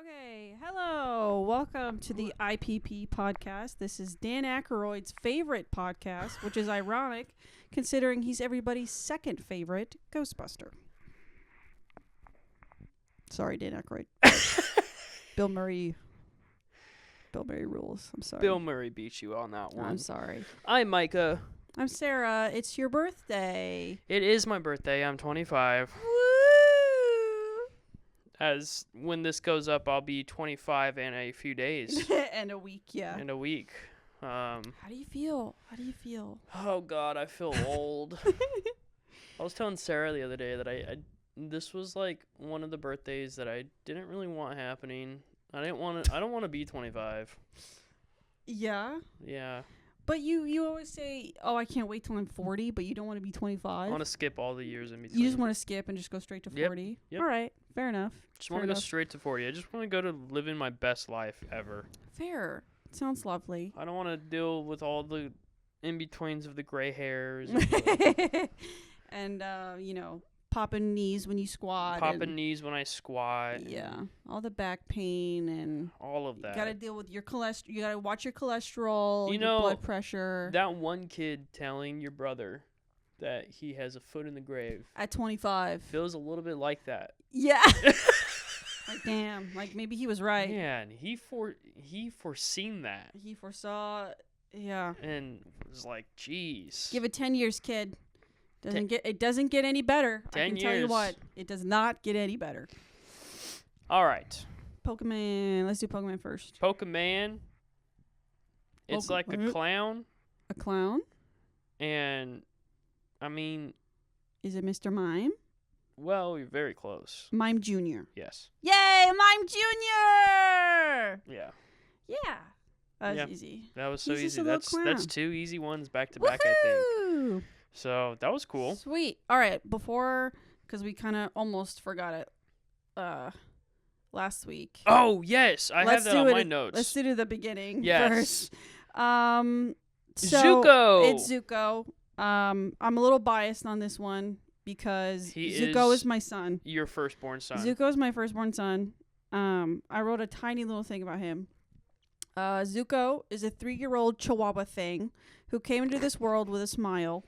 Okay, hello. Welcome to the IPP podcast. This is Dan Aykroyd's favorite podcast, which is ironic considering he's everybody's second favorite Ghostbuster. Sorry, Dan Aykroyd. Bill Murray rules. I'm sorry. Bill Murray beat you on that one. I'm sorry. I'm Micah. I'm Sarah. It's your birthday. It is my birthday. I'm 25. Woo! As when this goes up, I'll be 25 in a few days. And a week, yeah. In a week. How do you feel? Oh, God, I feel old. I was telling Sarah the other day that I this was like one of the birthdays that I didn't really want happening. I don't want to be 25. Yeah? Yeah. But you always say, oh, I can't wait till I'm 40, but you don't want to be 25. I want to skip all the years in between. You just want to skip and just go straight to 40? Yep. All right. Fair enough. Just want to go straight to 40. I just want to go to living my best life ever. Fair. Sounds lovely. I don't want to deal with all the in-betweens of the gray hairs. And, popping knees when you squat. Popping knees when I squat. Yeah. All the back pain and all of that. You got to deal with your cholesterol. You got to watch your cholesterol, your blood pressure. That one kid telling your brother that he has a foot in the grave. At 25. Feels a little bit like that. Yeah. Like, damn. Like, maybe he was right. Yeah, and he foreseen that. He foresaw, yeah. And was like, jeez. Give it 10 years, kid. It doesn't get any better. 10 I can tell you what. It does not get any better. All right. Pokemon. Let's do Pokemon first. Pokemon. It's like a clown. A clown? And, I mean... Is it Mr. Mime? Well, you're very close. Mime Jr. Yes. Yay, Mime Jr.! Yeah. Yeah. That was easy. That was so He's easy. That's two easy ones back to back, I think. So that was cool. Sweet. All right. Because we kind of almost forgot it last week. Oh, yes. I have that on my notes. Let's do the beginning first. So Zuko. It's Zuko. I'm a little biased on this one because Zuko is my son. Your firstborn son. Zuko is my firstborn son. I wrote a tiny little thing about him. Zuko is a 3-year-old Chihuahua thing who came into this world with a smile.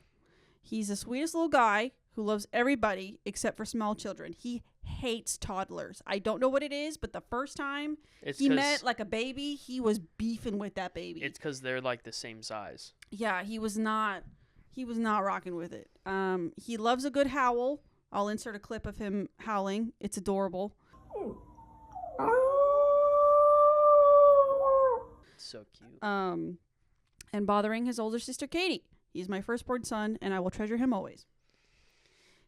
He's the sweetest little guy who loves everybody except for small children. He hates toddlers. I don't know what it is, but the first time he met like a baby, he was beefing with that baby. It's because they're like the same size. Yeah, he was not rocking with it. He loves a good howl. I'll insert a clip of him howling. It's adorable. So cute. And bothering his older sister Katie. He's my firstborn son, and I will treasure him always.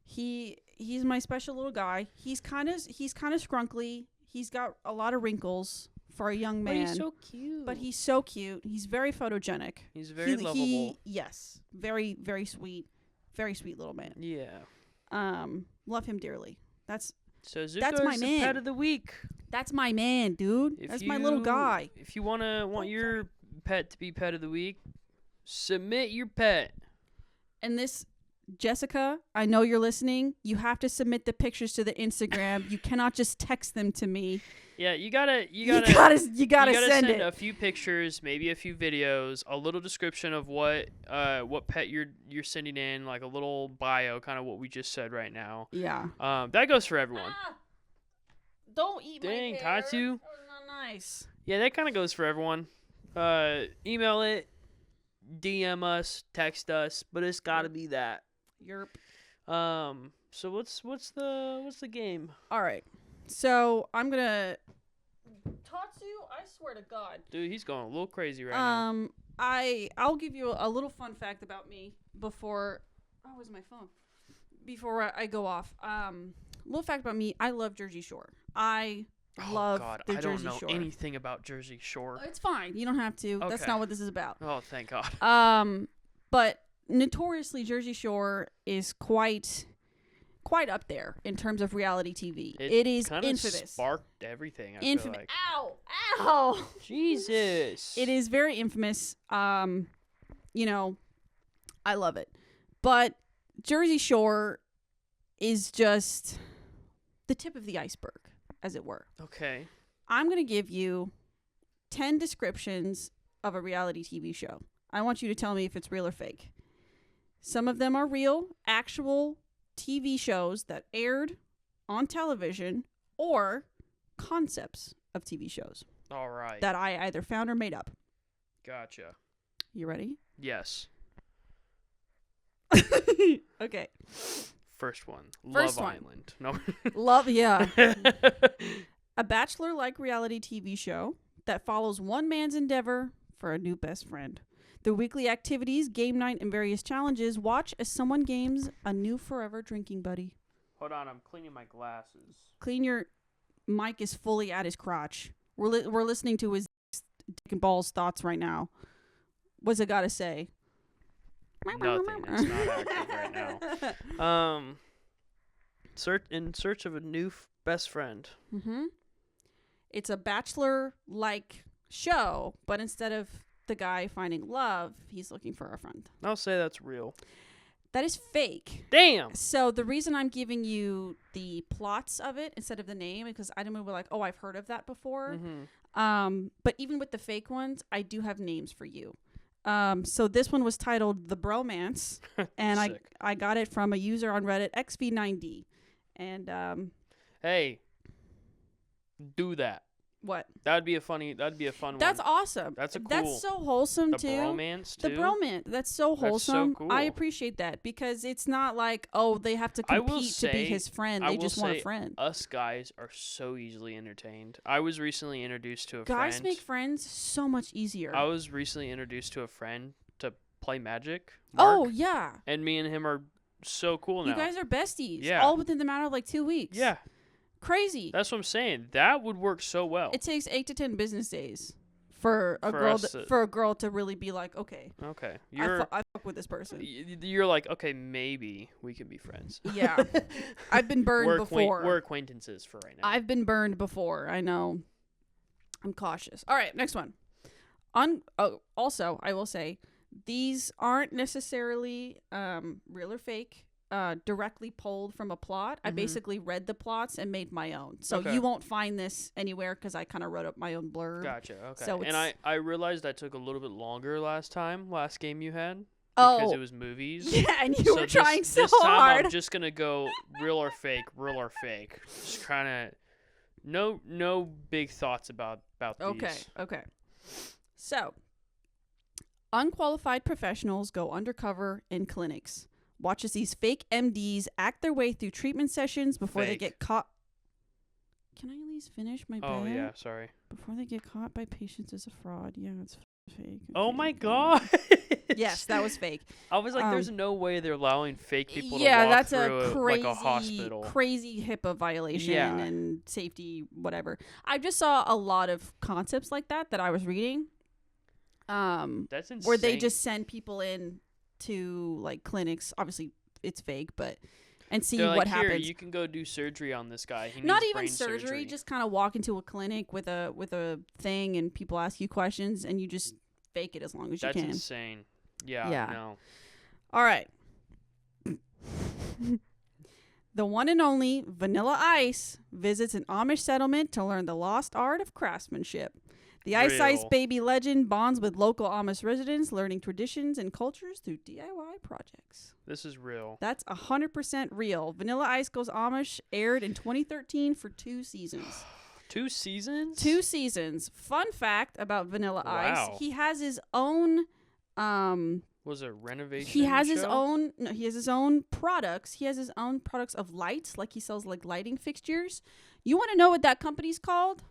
He's my special little guy. He's kind of scrunkly. He's got a lot of wrinkles for a young man. But he's so cute. But he's so cute. He's very photogenic. He's very lovable. Yes, very very sweet, very sweet little man. Yeah. Love him dearly. That's Zuko's my man. Pet of the week. That's my man, dude. That's my little guy. If you want your pet to be pet of the week, submit your pet. And this, Jessica, I know you're listening. You have to submit the pictures to the Instagram. You cannot just text them to me. Yeah, you gotta send it. A few pictures, maybe a few videos, a little description of what pet you're sending in, like a little bio, kind of what we just said right now. Yeah. That goes for everyone. Don't eat my hair. Dang, Tatu. That was not nice. Yeah, that kind of goes for everyone. Email it, DM us, text us, but it's got to be that. Yerp. So what's the game? All right. So I'm gonna Tatsu. I swear to God, dude, he's going a little crazy right now. I'll give you a little fun fact about me before. Oh, where's my phone? Before I go off. Little fact about me. I love Jersey Shore. I love the Jersey Shore. I don't know anything about Jersey Shore. It's fine. You don't have to. Okay. That's not what this is about. Oh, thank God. But notoriously, Jersey Shore is quite up there in terms of reality TV. It is infamous. Sparked everything. I feel like. Ow! Jesus. It is very infamous. I love it, but Jersey Shore is just the tip of the iceberg, as it were. Okay. I'm going to give you 10 descriptions of a reality TV show. I want you to tell me if it's real or fake. Some of them are real, actual TV shows that aired on television or concepts of TV shows. All right. That I either found or made up. Gotcha. You ready? Yes. Okay. First one. First Love one. Island. No. Love, yeah. A bachelor-like reality TV show that follows one man's endeavor for a new best friend. Through weekly activities, game night, and various challenges, watch as someone gains a new forever drinking buddy. Hold on, I'm cleaning my glasses. Clean your... Mike is fully at his crotch. We're listening to his dick and balls thoughts right now. What's it got to say? Nothing. It's not active right now. In search of a new best friend. Mm-hmm. It's a bachelor-like show, but instead of the guy finding love, he's looking for a friend. I'll say that's real. That is fake. Damn. So the reason I'm giving you the plots of it instead of the name is because I don't know, like, oh, I've heard of that before. Mm-hmm. But even with the fake ones, I do have names for you. So this one was titled The Bromance, and I got it from a user on Reddit, XV9D. And hey, do that. What? That'd be a fun one. That's awesome. That's cool. That's so wholesome the too. Bromance too. The bromance. That's so wholesome. That's so cool. I appreciate that because it's not like, oh, they have to compete to be his friend. They just want a friend. Us guys are so easily entertained. I was recently introduced to a friend. Guys make friends so much easier. I was recently introduced to a friend to play Magic. Oh, Mark, yeah. and me and him are so cool now. You guys are besties. Yeah. All within the matter of like 2 weeks. Yeah. Crazy. That's what I'm saying. That would work so well. It takes 8 to 10 business days for a girl to really be like, okay. Okay. I fuck with this person. You're like, okay, maybe we can be friends. Yeah. I've been burned before. We're acquaintances for right now. I've been burned before. I know. I'm cautious. All right, next one. Also, I will say, these aren't necessarily real or fake. Directly pulled from a plot. I basically read the plots and made my own. So you won't find this anywhere because I kind of wrote up my own blurb. Gotcha. Okay. So and I realized that took a little bit longer last game you had. Oh. Because it was movies. Yeah, and you were trying so this time hard. I'm just going to go real or fake, real or fake. Just kind of no big thoughts about these. Okay. So, unqualified professionals go undercover in clinics. Watch as these fake MDs act their way through treatment sessions before they get caught. Can I at least finish my bit? Oh, yeah, sorry. Before they get caught by patients as a fraud. Yeah, it's fake. Oh, my God. Yes, that was fake. I was like, there's no way they're allowing fake people to yeah, walk that's through a hospital. crazy HIPAA violation and safety, whatever. I just saw a lot of concepts like that I was reading. That's insane. Where they just send people in to like clinics, obviously it's fake, but and see They're what like, happens. Here, you can go do surgery on this guy. He Not needs even brain surgery, just kind of walk into a clinic with a thing and people ask you questions and you just fake it as long as you can. That's insane. Yeah. No. All right. The one and only Vanilla Ice visits an Amish settlement to learn the lost art of craftsmanship. The Ice Ice Baby legend bonds with local Amish residents, learning traditions and cultures through DIY projects. This is real. That's 100% real. Vanilla Ice Goes Amish aired in 2013 for 2 seasons. 2 seasons? 2 seasons. Fun fact about Vanilla Ice: he has his own. Was it renovation? He has his show? own. No, he has his own products. He has his own products of lights. Like he sells like lighting fixtures. You want to know what that company's called?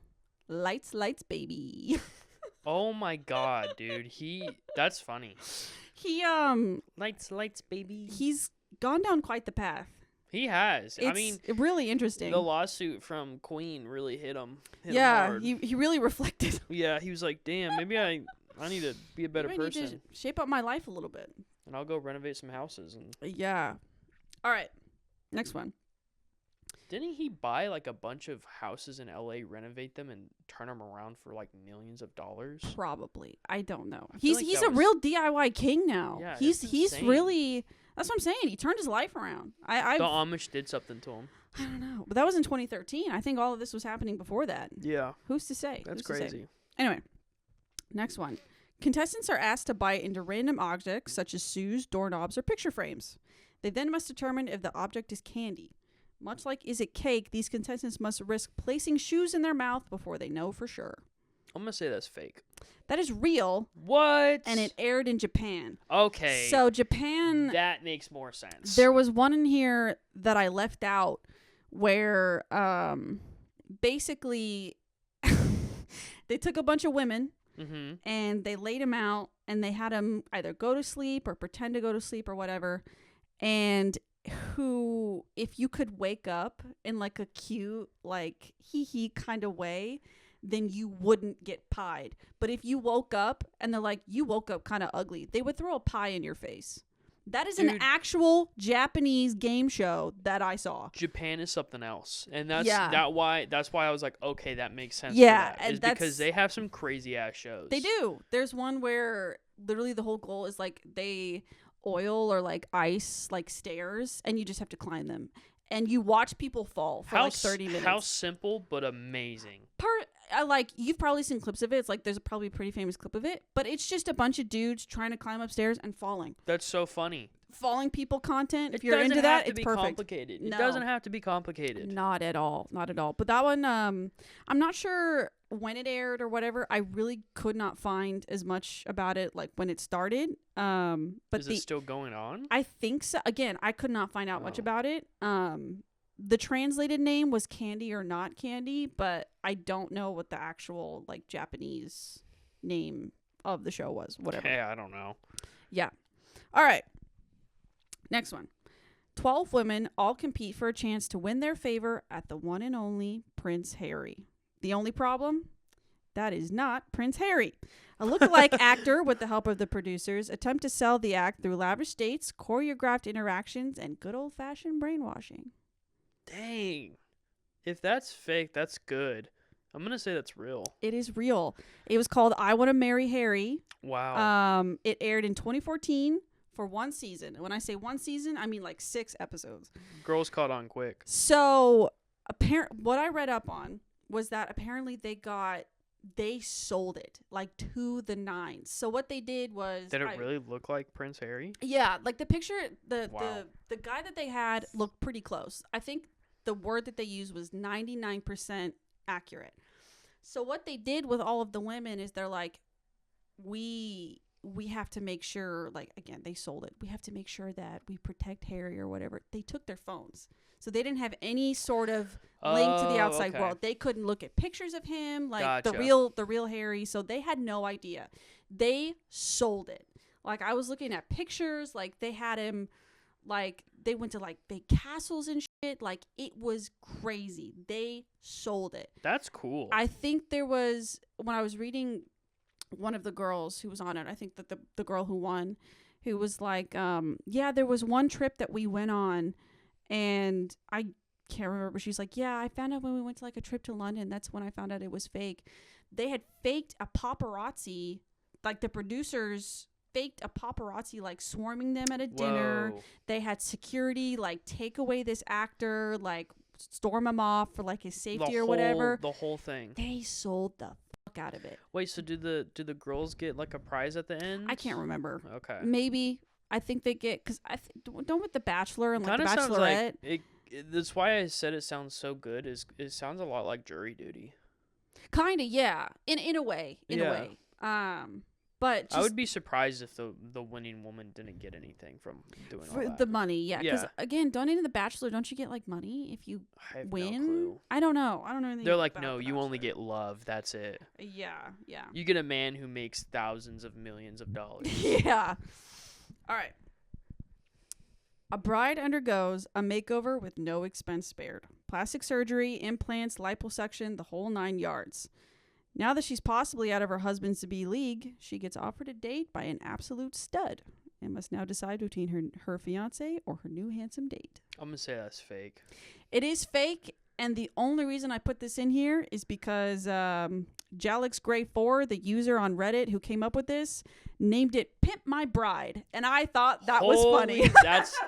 Lights, baby. Oh my God, dude. That's funny. He Lights, baby. He's gone down quite the path. He has. It's I mean, really interesting. The lawsuit from Queen really hit him. Hit him hard. He really reflected. Yeah, he was like, "Damn, maybe I need to be a better person. Need to shape up my life a little bit. And I'll go renovate some houses." And yeah. All right. Next one. Didn't he buy like a bunch of houses in LA, renovate them, and turn them around for like millions of dollars? Probably. I don't know. I feel He's like a real DIY king now. Yeah, he's insane. really. That's what I'm saying. He turned his life around. The Amish did something to him. I don't know, but that was in 2013. I think all of this was happening before that. Yeah, Who's to say? that's Who's to say? crazy. Anyway, next one. Contestants are asked to bite into random objects such as shoes, doorknobs, or picture frames. They then must determine if the object is candy. Much like Is It Cake, these contestants must risk placing shoes in their mouth before they know for sure. I'm gonna say that's fake. That is real. What? And it aired in Japan. Okay. So Japan, that makes more sense. there was one in here that I left out where basically they took a bunch of women Mm-hmm. and they laid them out and they had them either go to sleep or pretend to go to sleep or whatever. And if you could wake up in like a cute, like hee kind of way, then you wouldn't get pied. But if you woke up and they're like, you woke up kind of ugly, they would throw a pie in your face. That is an actual Japanese game show that I saw. Japan is something else, and that's why I was like, okay, that makes sense. Yeah, and that's because they have some crazy ass shows. They do. There's one where literally the whole goal is like they oil or like ice like stairs, and you just have to climb them, and you watch people fall for like 30 minutes. How simple but amazing. You've probably seen clips of it. It's like there's probably a pretty famous clip of it, but it's just a bunch of dudes trying to climb upstairs and falling. That's so funny. Falling people content. If you're into that, it's perfect. Complicated. No. It doesn't have to be complicated. Not at all. Not at all. But that one, I'm not sure when it aired or whatever. I really could not find as much about it like when it started. But is it still going on? I think so. Again, I could not find out much about it. The translated name was Candy or Not Candy, but I don't know what the actual like Japanese name of the show was. Whatever. Yeah, I don't know. Yeah. All right. Next one. 12 women all compete for a chance to win their favor at the one and only Prince Harry. The only problem? That is not Prince Harry. A lookalike actor, with the help of the producers, attempt to sell the act through lavish dates, choreographed interactions, and good old-fashioned brainwashing. Dang. If that's fake, that's good. I'm going to say that's real. It is real. It was called I Want to Marry Harry. Wow. It aired in 2014 for one season. And when I say one season, I mean like 6 episodes. Girls caught on quick. So, what I read up on was that apparently they sold it like to the nines. So what they did was... Did it really look like Prince Harry? Yeah, like the picture, Wow. the guy that they had looked pretty close. I think the word that they used was 99% accurate. So what they did with all of the women is they're like, we have to make sure, like, again, they sold it. We have to make sure that we protect Harry or whatever. They took their phones. So they didn't have any sort of link to the outside world. They couldn't look at pictures of him, like the real Harry. So they had no idea. They sold it. Like, I was looking at pictures, like they had him, like they went to like big castles and shit. Like, it was crazy. They sold it. That's cool. I think there was, when I was reading one of the girls who was on it, I think that the girl who won, who was like, yeah, there was one trip that we went on, and I can't remember, but she's like, yeah, I found out when we went to like a trip to London, that's when I found out it was fake. They had faked a paparazzi, like the producers faked a paparazzi like swarming them at a dinner. Whoa. They had security like take away this actor, like storm him off for like his safety or whatever. The whole thing. They sold the fuck out of it. Wait, so do the girls get like a prize at the end? I can't remember. Okay. Maybe. I think they get, because don't with The Bachelor and like The Kinda Bachelorette. sounds like that's why I said it sounds so good. It sounds a lot like jury duty. Kind of, yeah. In a way. In a way. But just I would be surprised if the winning woman didn't get anything from doing all that. the money, yeah. Because Yeah. again, donating to The Bachelor, don't you get like money if you I have win? no clue. I don't know. I don't know anything. They're like, about no, The you only Bachelor. get love. That's it. Yeah, yeah. You get a man who makes thousands of millions of dollars. Yeah. All right. A bride undergoes a makeover with no expense spared. Plastic surgery, implants, liposuction, the whole 9 yards. Now that she's possibly out of her husband's-to-be league, she gets offered a date by an absolute stud. and must now decide between her fiance or her new handsome date. I'm gonna say that's fake. It is fake, and the only reason I put this in here is because JWOWW, the user on Reddit who came up with this, named it "Pimp My Bride," and I thought that was funny.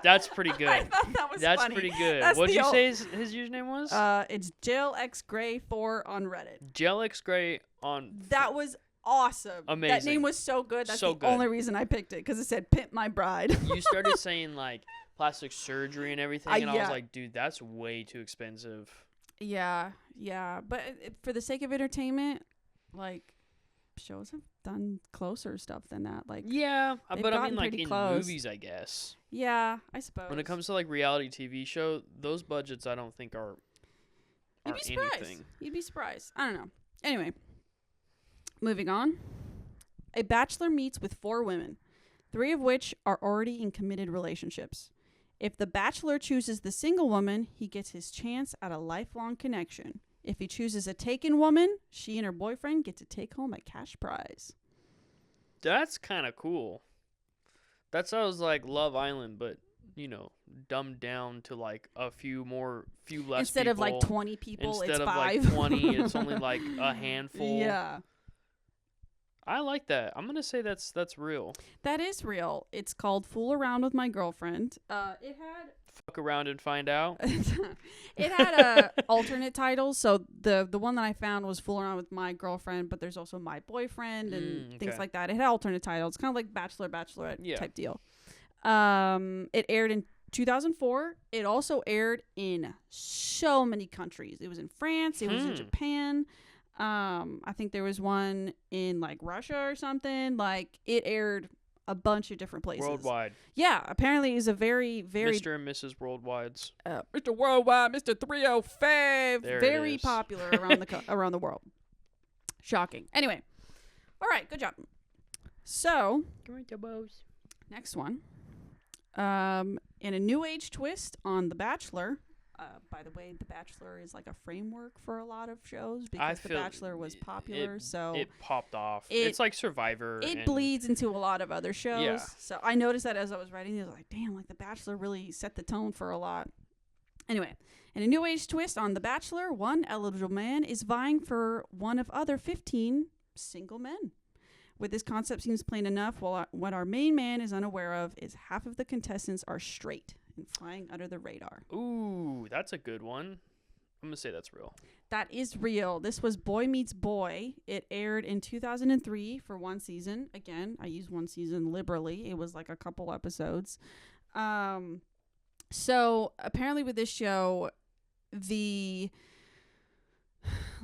That's pretty good. I thought that was funny. That's pretty good. That's What'd you say his username was? It's JLXGray4 on Reddit. JLXGray on. That was awesome. Amazing. That name was so good. That's so the good. only reason I picked it, because it said "Pimp My Bride." You started saying like plastic surgery and everything, and I yeah. was like, dude, that's way too expensive. Yeah, but for the sake of entertainment, like, shows have done closer stuff than that. Like, yeah, but I mean, like pretty in close. movies, I guess. Yeah, I suppose. When it comes to like reality TV show, those budgets I don't think are You'd be surprised. anything. You'd be surprised. I don't know. Anyway, moving on. A bachelor meets with 4 women, 3 of which are already in committed relationships. If the bachelor chooses the single woman, he gets his chance at a lifelong connection. If he chooses a taken woman, she and her boyfriend get to take home a cash prize. That's kind of cool. That sounds like Love Island, but dumbed down to like a few less Instead people. of like 20 people, Instead it's of 5. like 20, it's only like a handful. Yeah. I like that. I'm gonna say that's real. That is real. It's called Fool Around with My Girlfriend. It had Fuck around and find out. it had alternate titles. So the one that I found was Fool Around with My Girlfriend, but there's also My Boyfriend and things like that. It had alternate titles, kind of like Bachelor, Bachelorette type deal. It aired in 2004. It also aired in so many countries. It was in France. It was in Japan. I think there was one in like Russia or something. Like, it aired a bunch of different places. Worldwide. Yeah, apparently it's a very, very Mr. and Mrs. Worldwides. Mr. Worldwide, Mr. 305. There very it is. popular around the around the world. Shocking. Anyway, all right, good job. So, next one. In a new age twist on The Bachelor. By the way, The Bachelor is like a framework for a lot of shows because The Bachelor was popular, so it popped off. It's like Survivor. It bleeds into a lot of other shows. Yeah. So I noticed that as I was writing, I was like, damn, like The Bachelor really set the tone for a lot. Anyway, in a new age twist on The Bachelor, one eligible man is vying for one of other 15 single men. With this concept seems plain enough, what our main man is unaware of is half of the contestants are straight and flying under the radar. Ooh, that's a good one. I'm going to say that's real. That is real. This was Boy Meets Boy. It aired in 2003 for one season. Again, I use one season liberally. It was like a couple episodes. So apparently with this show, the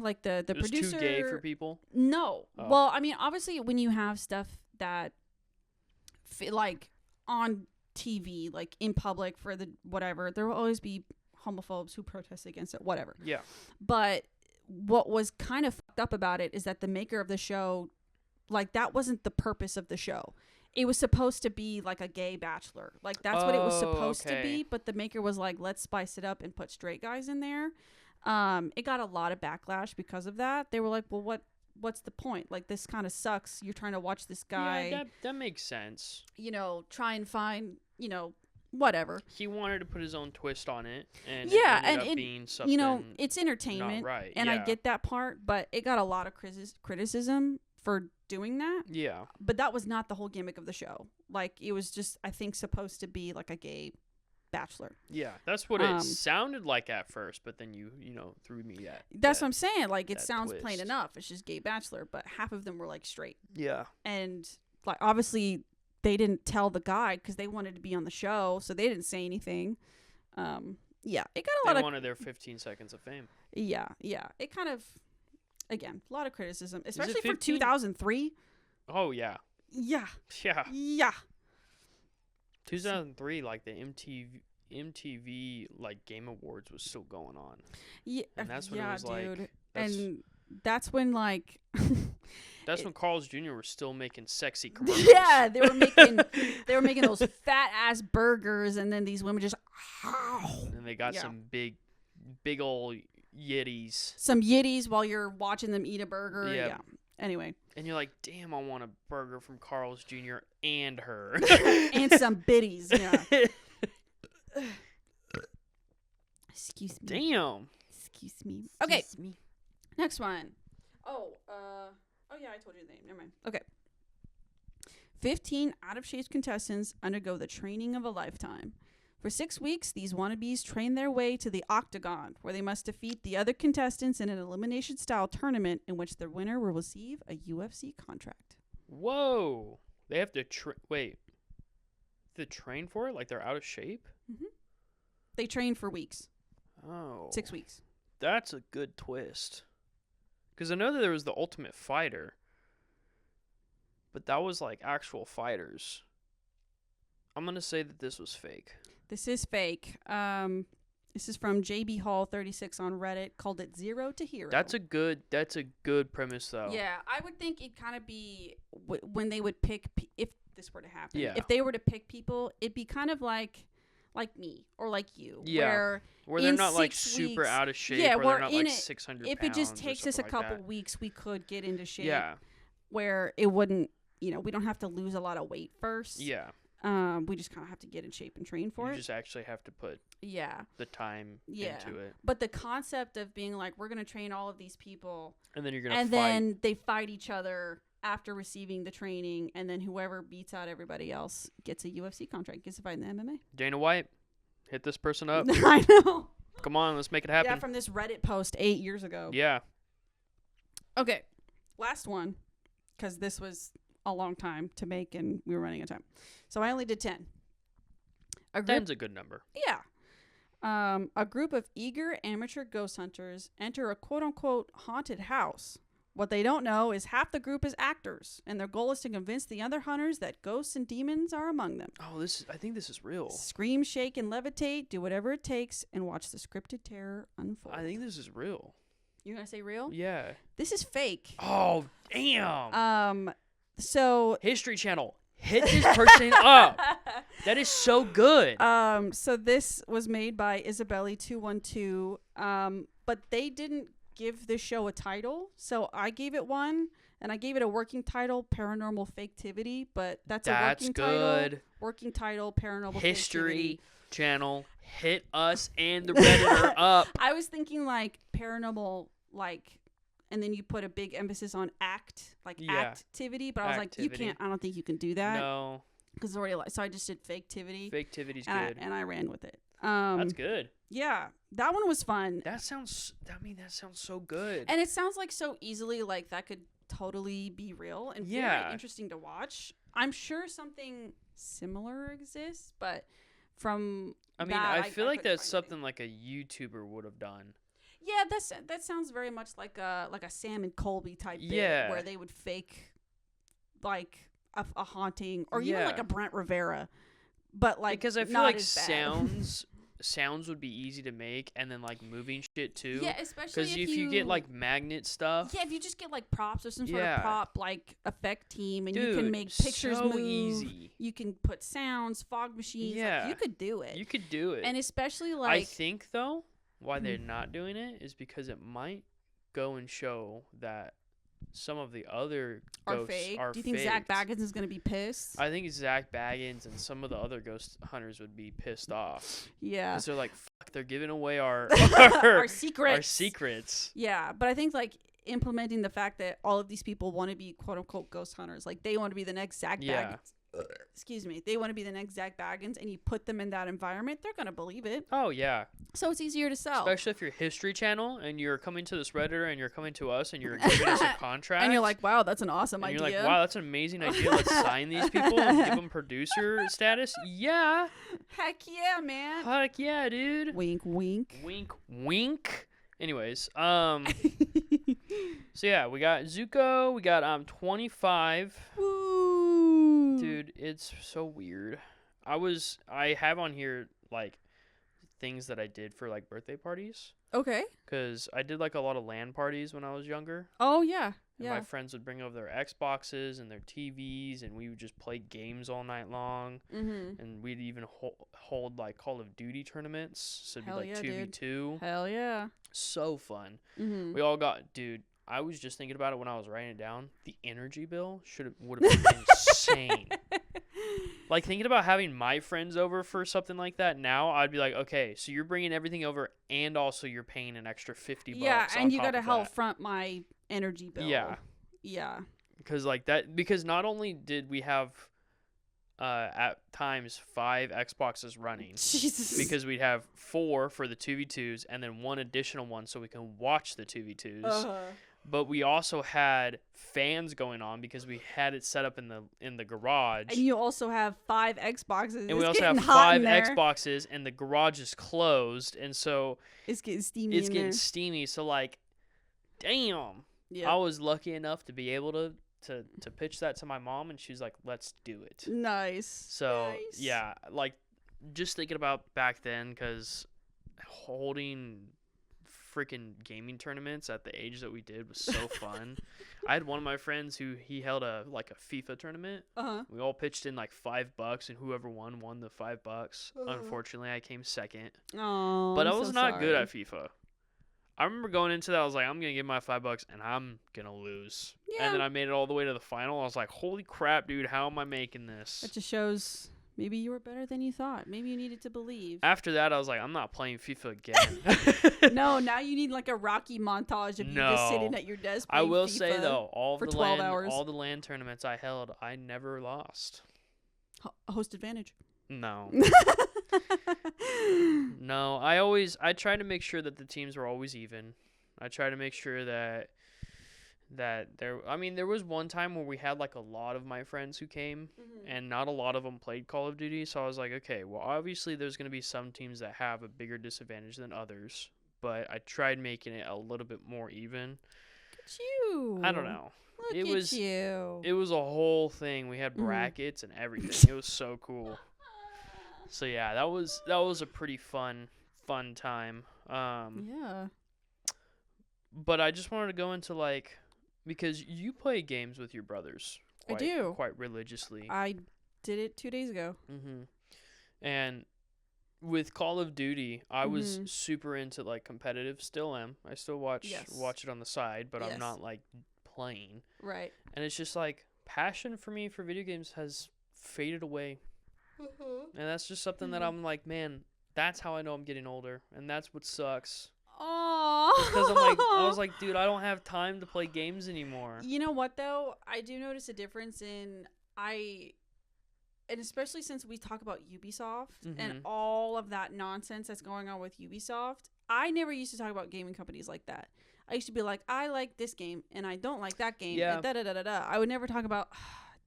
it was producer... too gay for people? No. Oh. Well, I mean, obviously when you have stuff that like on TV, like in public for the whatever, there will always be homophobes who protest against it, whatever. Yeah. But what was kind of fucked up about it is that the maker of the show, like, that wasn't the purpose of the show. It was supposed to be like a gay bachelor. Like, that's what it was supposed to be. But the maker was like, let's spice it up and put straight guys in there. It got a lot of backlash because of that. They were like, well, what's the point? Like, this kind of sucks. You're trying to watch this guy. Yeah, that makes sense. Try and find, whatever. He wanted to put his own twist on it, and yeah, it ended up being something it's entertainment, not right. And I get that part, but it got a lot of criticism for doing that. Yeah. But that was not the whole gimmick of the show. Like, it was just, I think, supposed to be like a gay bachelor. Yeah, that's what it sounded like at first, but then you threw me at. That's what I'm saying. Like, it sounds twist. plain enough. It's just gay bachelor, but half of them were like straight. Yeah. And like, obviously they didn't tell the guy because they wanted to be on the show, so they didn't say anything. Yeah, it got a lot of... They wanted their 15 seconds of fame. Yeah. It kind of, again, a lot of criticism, especially for 2003. Oh, yeah. Yeah. Yeah. 2003, like the MTV like Game Awards was still going on. Yeah, and that's when it was dude. like... And that's when, like... That's when Carl's Jr. was still making sexy commercials. Yeah, they were making those fat ass burgers, and then these women just... And they got some big old yitties. Some yitties while you're watching them eat a burger. Yep. Yeah. Anyway. And you're like, damn, I want a burger from Carl's Jr. and her. And some biddies. Yeah. Excuse me. Damn. Excuse me. Okay. Excuse me. Next one. Oh, yeah, I told you the name. Never mind. Okay. 15 out-of-shape contestants undergo the training of a lifetime. For 6 weeks, these wannabes train their way to the octagon, where they must defeat the other contestants in an elimination-style tournament in which the winner will receive a UFC contract. Whoa. They have to wait. They train for it? Like they're out of shape? Mm-hmm. They train for weeks. Oh. 6 weeks. That's a good twist. Because I know that there was the Ultimate Fighter. But that was like actual fighters. I'm going to say that this was fake. This is fake. This is from JB Hall 36 on Reddit, called it Zero to Hero. That's a good premise though. Yeah, I would think it'd kind of be when they would pick if this were to happen. Yeah. If they were to pick people, it'd be kind of like me or like you. Yeah. Where they're not like super out of shape. Yeah, or they're not like 600 If pounds it just takes us a couple like weeks, we could get into shape. Yeah. Where it wouldn't, we don't have to lose a lot of weight first. Yeah. We just kind of have to get in shape and train for it. You just actually have to put the time into it. But the concept of being like, we're going to train all of these people. And then you're going to fight. And then they fight each other after receiving the training. And then whoever beats out everybody else gets a UFC contract, gets to fight in the MMA. Dana White, hit this person up. I know. Come on, let's make it happen. Yeah, from this Reddit post 8 years ago. Yeah. Okay. Last one. Because this was a long time to make and we were running out of time. So I only did 10. 10's a good number. Yeah. A group of eager amateur ghost hunters enter a quote-unquote haunted house. What they don't know is half the group is actors, and their goal is to convince the other hunters that ghosts and demons are among them. Oh, I think this is real. Scream, shake, and levitate, do whatever it takes, and watch the scripted terror unfold. I think this is real. You're going to say real? Yeah. This is fake. Oh, damn. So History Channel, hit this person up. That is so good. So this was made by Isabelli212. But they didn't give this show a title, so I gave it one, and I gave it a working title, Paranormal Faketivity. But that's a working title. Working title, Paranormal History Channel, hit us and the Redditor up. I was thinking like paranormal, like. And then you put a big emphasis on activity. But I was like, you can't, I don't think you can do that. No. Because it's already, so I just did faketivity. Faketivity's good. And I ran with it. That's good. Yeah. That one was fun. That sounds so good. And it sounds like so easily, like that could totally be real and very interesting to watch. I'm sure something similar exists, but I feel like that's something like a YouTuber would have done. Yeah, that sounds very much like a Sam and Colby type bit where they would fake like a haunting or even like a Brent Rivera, but like because I feel like sounds would be easy to make, and then like moving shit too. Yeah, especially because if you get like magnet stuff. Yeah, if you just get like props or some sort of prop like effect team, and you can make pictures so move. Easy. You can put sounds, fog machines. Yeah, like, you could do it. You could do it, and especially like I think though. Why they're not doing it is because it might go and show that some of the other ghosts fake. are Do you think Zach Baggins is going to be pissed? I think Zach Baggins and some of the other ghost hunters would be pissed off. Yeah. Because they're like, fuck, they're giving away our secrets. Our secrets. Yeah, but I think like implementing the fact that all of these people want to be quote unquote ghost hunters, like they want to be the next Zach Baggins. Excuse me. They want to be the next Zach Baggins, and you put them in that environment, they're going to believe it. Oh, yeah. So it's easier to sell. Especially if you're History Channel and you're coming to this Redditor and you're coming to us and you're giving us a contract. And you're like, wow, that's an awesome idea. You're like, wow, that's an amazing idea. Let's sign these people and give them producer status. Yeah. Heck yeah, man. Heck yeah, dude. Wink, wink. Wink, wink. Anyways, so yeah, we got Zuko. We got 25. Woo. Dude, it's so weird. I have on here like things that I did for like birthday parties. Okay. Because I did like a lot of LAN parties when I was younger. Oh yeah. And my friends would bring over their Xboxes and their TVs, and we would just play games all night long. Mm-hmm. And we'd even hold like Call of Duty tournaments. So it'd be like 2v2. Hell yeah. So fun. Mm-hmm. We all got, dude, I was just thinking about it when I was writing it down. The energy bill would have been insane. Like, thinking about having my friends over for something like that now, I'd be like, okay, so you're bringing everything over and also you're paying an extra $50 Yeah, and you got to help front my energy bill. Yeah. Yeah. Because not only did we have at times 5 Xboxes running. Jesus. Because we'd have 4 for the 2v2s and then 1 additional one so we can watch the 2v2s. But we also had fans going on because we had it set up in the garage. And you also have 5 Xboxes. And we also have 5 Xboxes, and the garage is closed, and so it's getting steamy. Steamy. So like, damn. Yeah. I was lucky enough to be able to pitch that to my mom, and she's like, "Let's do it." Nice. So yeah, like just thinking about back then, because holding freaking gaming tournaments at the age that we did was so fun. I had one of my friends who he held a FIFA tournament. We all pitched in like $5, and whoever won the $5. Unfortunately, I came second. Oh, but I was not good at FIFA. I remember going into that, I was like, I'm gonna get my $5 and I'm gonna lose. Yeah. And then I made it all the way to the final. I was like, holy crap, dude, how am I making this? It just shows maybe you were better than you thought. Maybe you needed to believe. After that, I was like, I'm not playing FIFA again. No, now you need like a Rocky montage of you just sitting at your desk playing I will FIFA say, though, all for the 12 hours. All the LAN tournaments I held, I never lost. Host advantage. No. No, I try to make sure that the teams were always even. I try to make sure that there was one time where we had like a lot of my friends who came and not a lot of them played Call of Duty, so I was like, okay, well obviously there's going to be some teams that have a bigger disadvantage than others, but I tried making it a little bit more even. Look at you. I don't know. It was a whole thing. We had brackets and everything. It was so cool. So yeah, that was a pretty fun time. Yeah. But I just wanted to go into like, because you play games with your brothers. I do. Quite religiously. I did it 2 days ago. And with Call of Duty, I was super into like competitive. Still am. I still watch it on the side, but I'm not like playing. Right. And it's just like passion for me for video games has faded away. And that's just something that I'm like, man, that's how I know I'm getting older, and that's what sucks. Oh. Because I was like, dude, I don't have time to play games anymore. You know what though? I do notice a difference and especially since we talk about Ubisoft and all of that nonsense that's going on with Ubisoft, I never used to talk about gaming companies like that. I used to be like, I like this game and I don't like that game. Yeah. And I would never talk about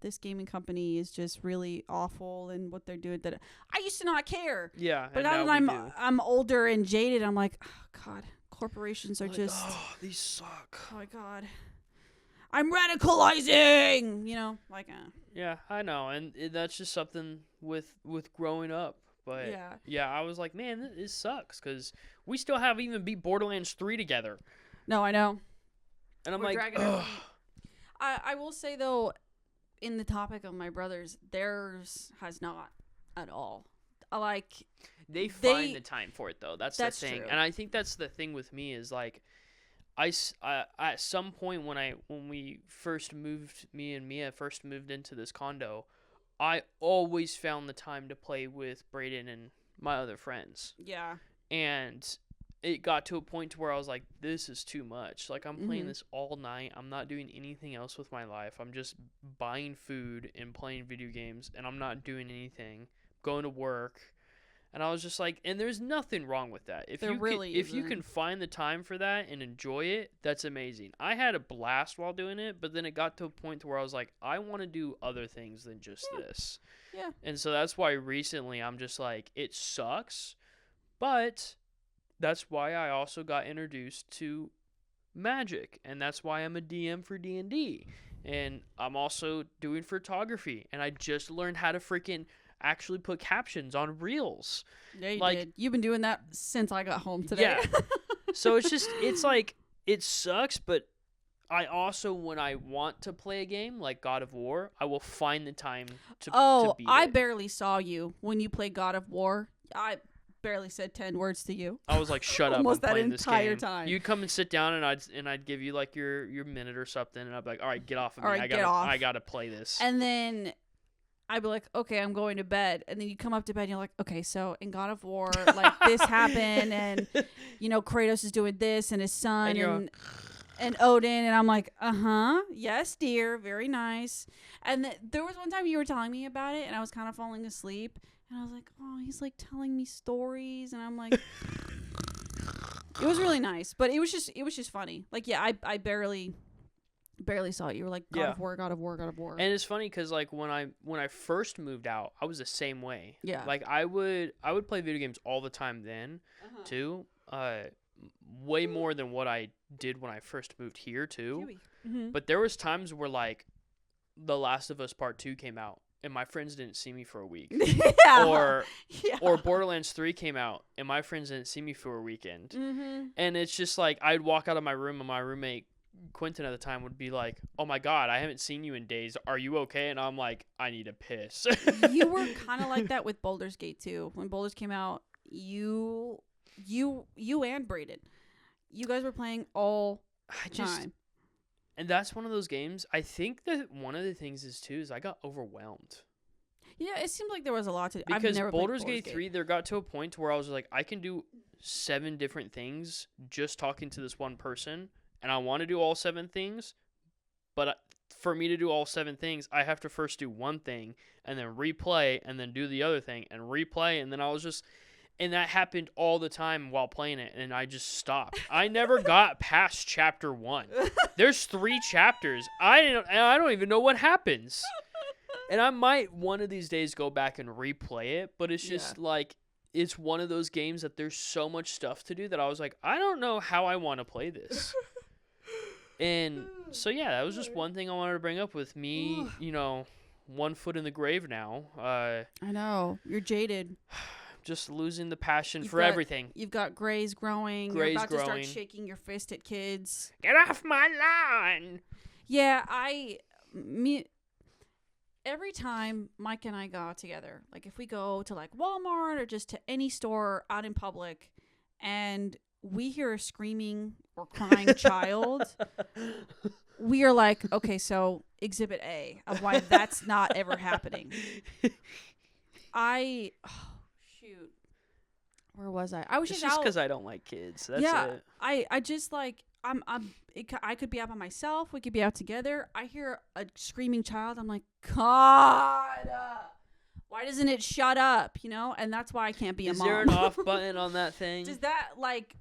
this gaming company is just really awful and what they're doing. I used to not care. Yeah. But now that I'm older and jaded, I'm like, oh God, corporations are just. Oh, these suck. Oh my God. I'm radicalizing, Yeah, I know, and that's just something with growing up. But yeah, I was like, man, this sucks because we still haven't even beat Borderlands 3 together. No, I know. And I'm We're like, I will say though, in the topic of my brothers, theirs has not at all. They find the time for it though. That's the thing, true. And I think that's the thing with me is like. I at some point when me and Mia first moved into this condo, I always found the time to play with Brayden and my other friends. Yeah. And it got to a point to where I was like, this is too much. Like, I'm playing this all night. I'm not doing anything else with my life. I'm just buying food and playing video games, and I'm not doing anything. Going to work. And I was just like, and there's nothing wrong with that. If you can find the time for that and enjoy it, that's amazing. I had a blast while doing it, but then it got to a point to where I was like, I want to do other things than just this. Yeah. And so that's why recently I'm just like, it sucks, but that's why I also got introduced to Magic, and that's why I'm a DM for D&D. And I'm also doing photography, and I just learned how to freaking actually put captions on reels. Yeah, you did. You've been doing that since I got home today. Yeah. So it's like, it sucks, but I also, when I want to play a game like God of War, I will find the time to beat I it. barely saw you when you played God of War. barely said 10 words to you. I was like, shut up, Almost I'm playing that this entire game. time. You'd come and sit down, and I'd give you like your minute or something, and I'd be like, all right, get off of me. All right, get off. I gotta play this. And then I'd be like, okay, I'm going to bed. And then you come up to bed and you're like, okay, so in God of War, like this happened, and Kratos is doing this, and his son and Odin, and I'm like, yes, dear, very nice. And there was one time you were telling me about it, and I was kind of falling asleep, and I was like, oh, he's like telling me stories, and I'm like, it was really nice, but it was just funny. Like, yeah, I barely saw it. You were like, God of War, God of War, God of War. And it's funny because like when I first moved out, I was the same way. Yeah. Like I would play video games all the time then, too. Way more than what I did when I first moved here too. Mm-hmm. But there was times where like The Last of Us Part 2 came out and my friends didn't see me for a week. Or Borderlands 3 came out and my friends didn't see me for a weekend. Mm-hmm. And it's just like I'd walk out of my room and my roommate Quentin at the time would be like, oh my God, I haven't seen you in days. Are you okay? And I'm like, I need a piss. You were kind of like that with Baldur's Gate too. When Baldur's came out, you and Braden, you guys were playing all time. And that's one of those games. I think that one of the things is I got overwhelmed. Yeah, it seemed like there was a lot to do. Because Baldur's Gate 3, there got to a point where I was like, I can do 7 different things just talking to this one person, and I want to do all 7 things, but for me to do all 7 things, I have to first do one thing, and then replay, and then do the other thing, and replay, and then I was just... And that happened all the time while playing it, and I just stopped. I never got past chapter 1. There's 3 chapters. I don't even know what happens. And I might one of these days go back and replay it, but it's just like it's one of those games that there's so much stuff to do that I was like, I don't know how I want to play this. And so yeah, that was just one thing I wanted to bring up with me, 1 foot in the grave now. I know. You're jaded. Just losing the passion for everything. You've got grays growing. You're about to start shaking your fist at kids. Get off my lawn! Yeah, every time Mike and I go out together, like if we go to like Walmart or just to any store out in public, and we hear a screaming or crying child, we are like, okay, so exhibit A of why that's not ever happening. Shoot. Where was I? I was it's just because I don't like kids. That's it. I just like I could be out by myself. We could be out together. I hear a screaming child. I'm like, God, why doesn't it shut up? And that's why I can't be a mom. Is there an off button on that thing? Does that like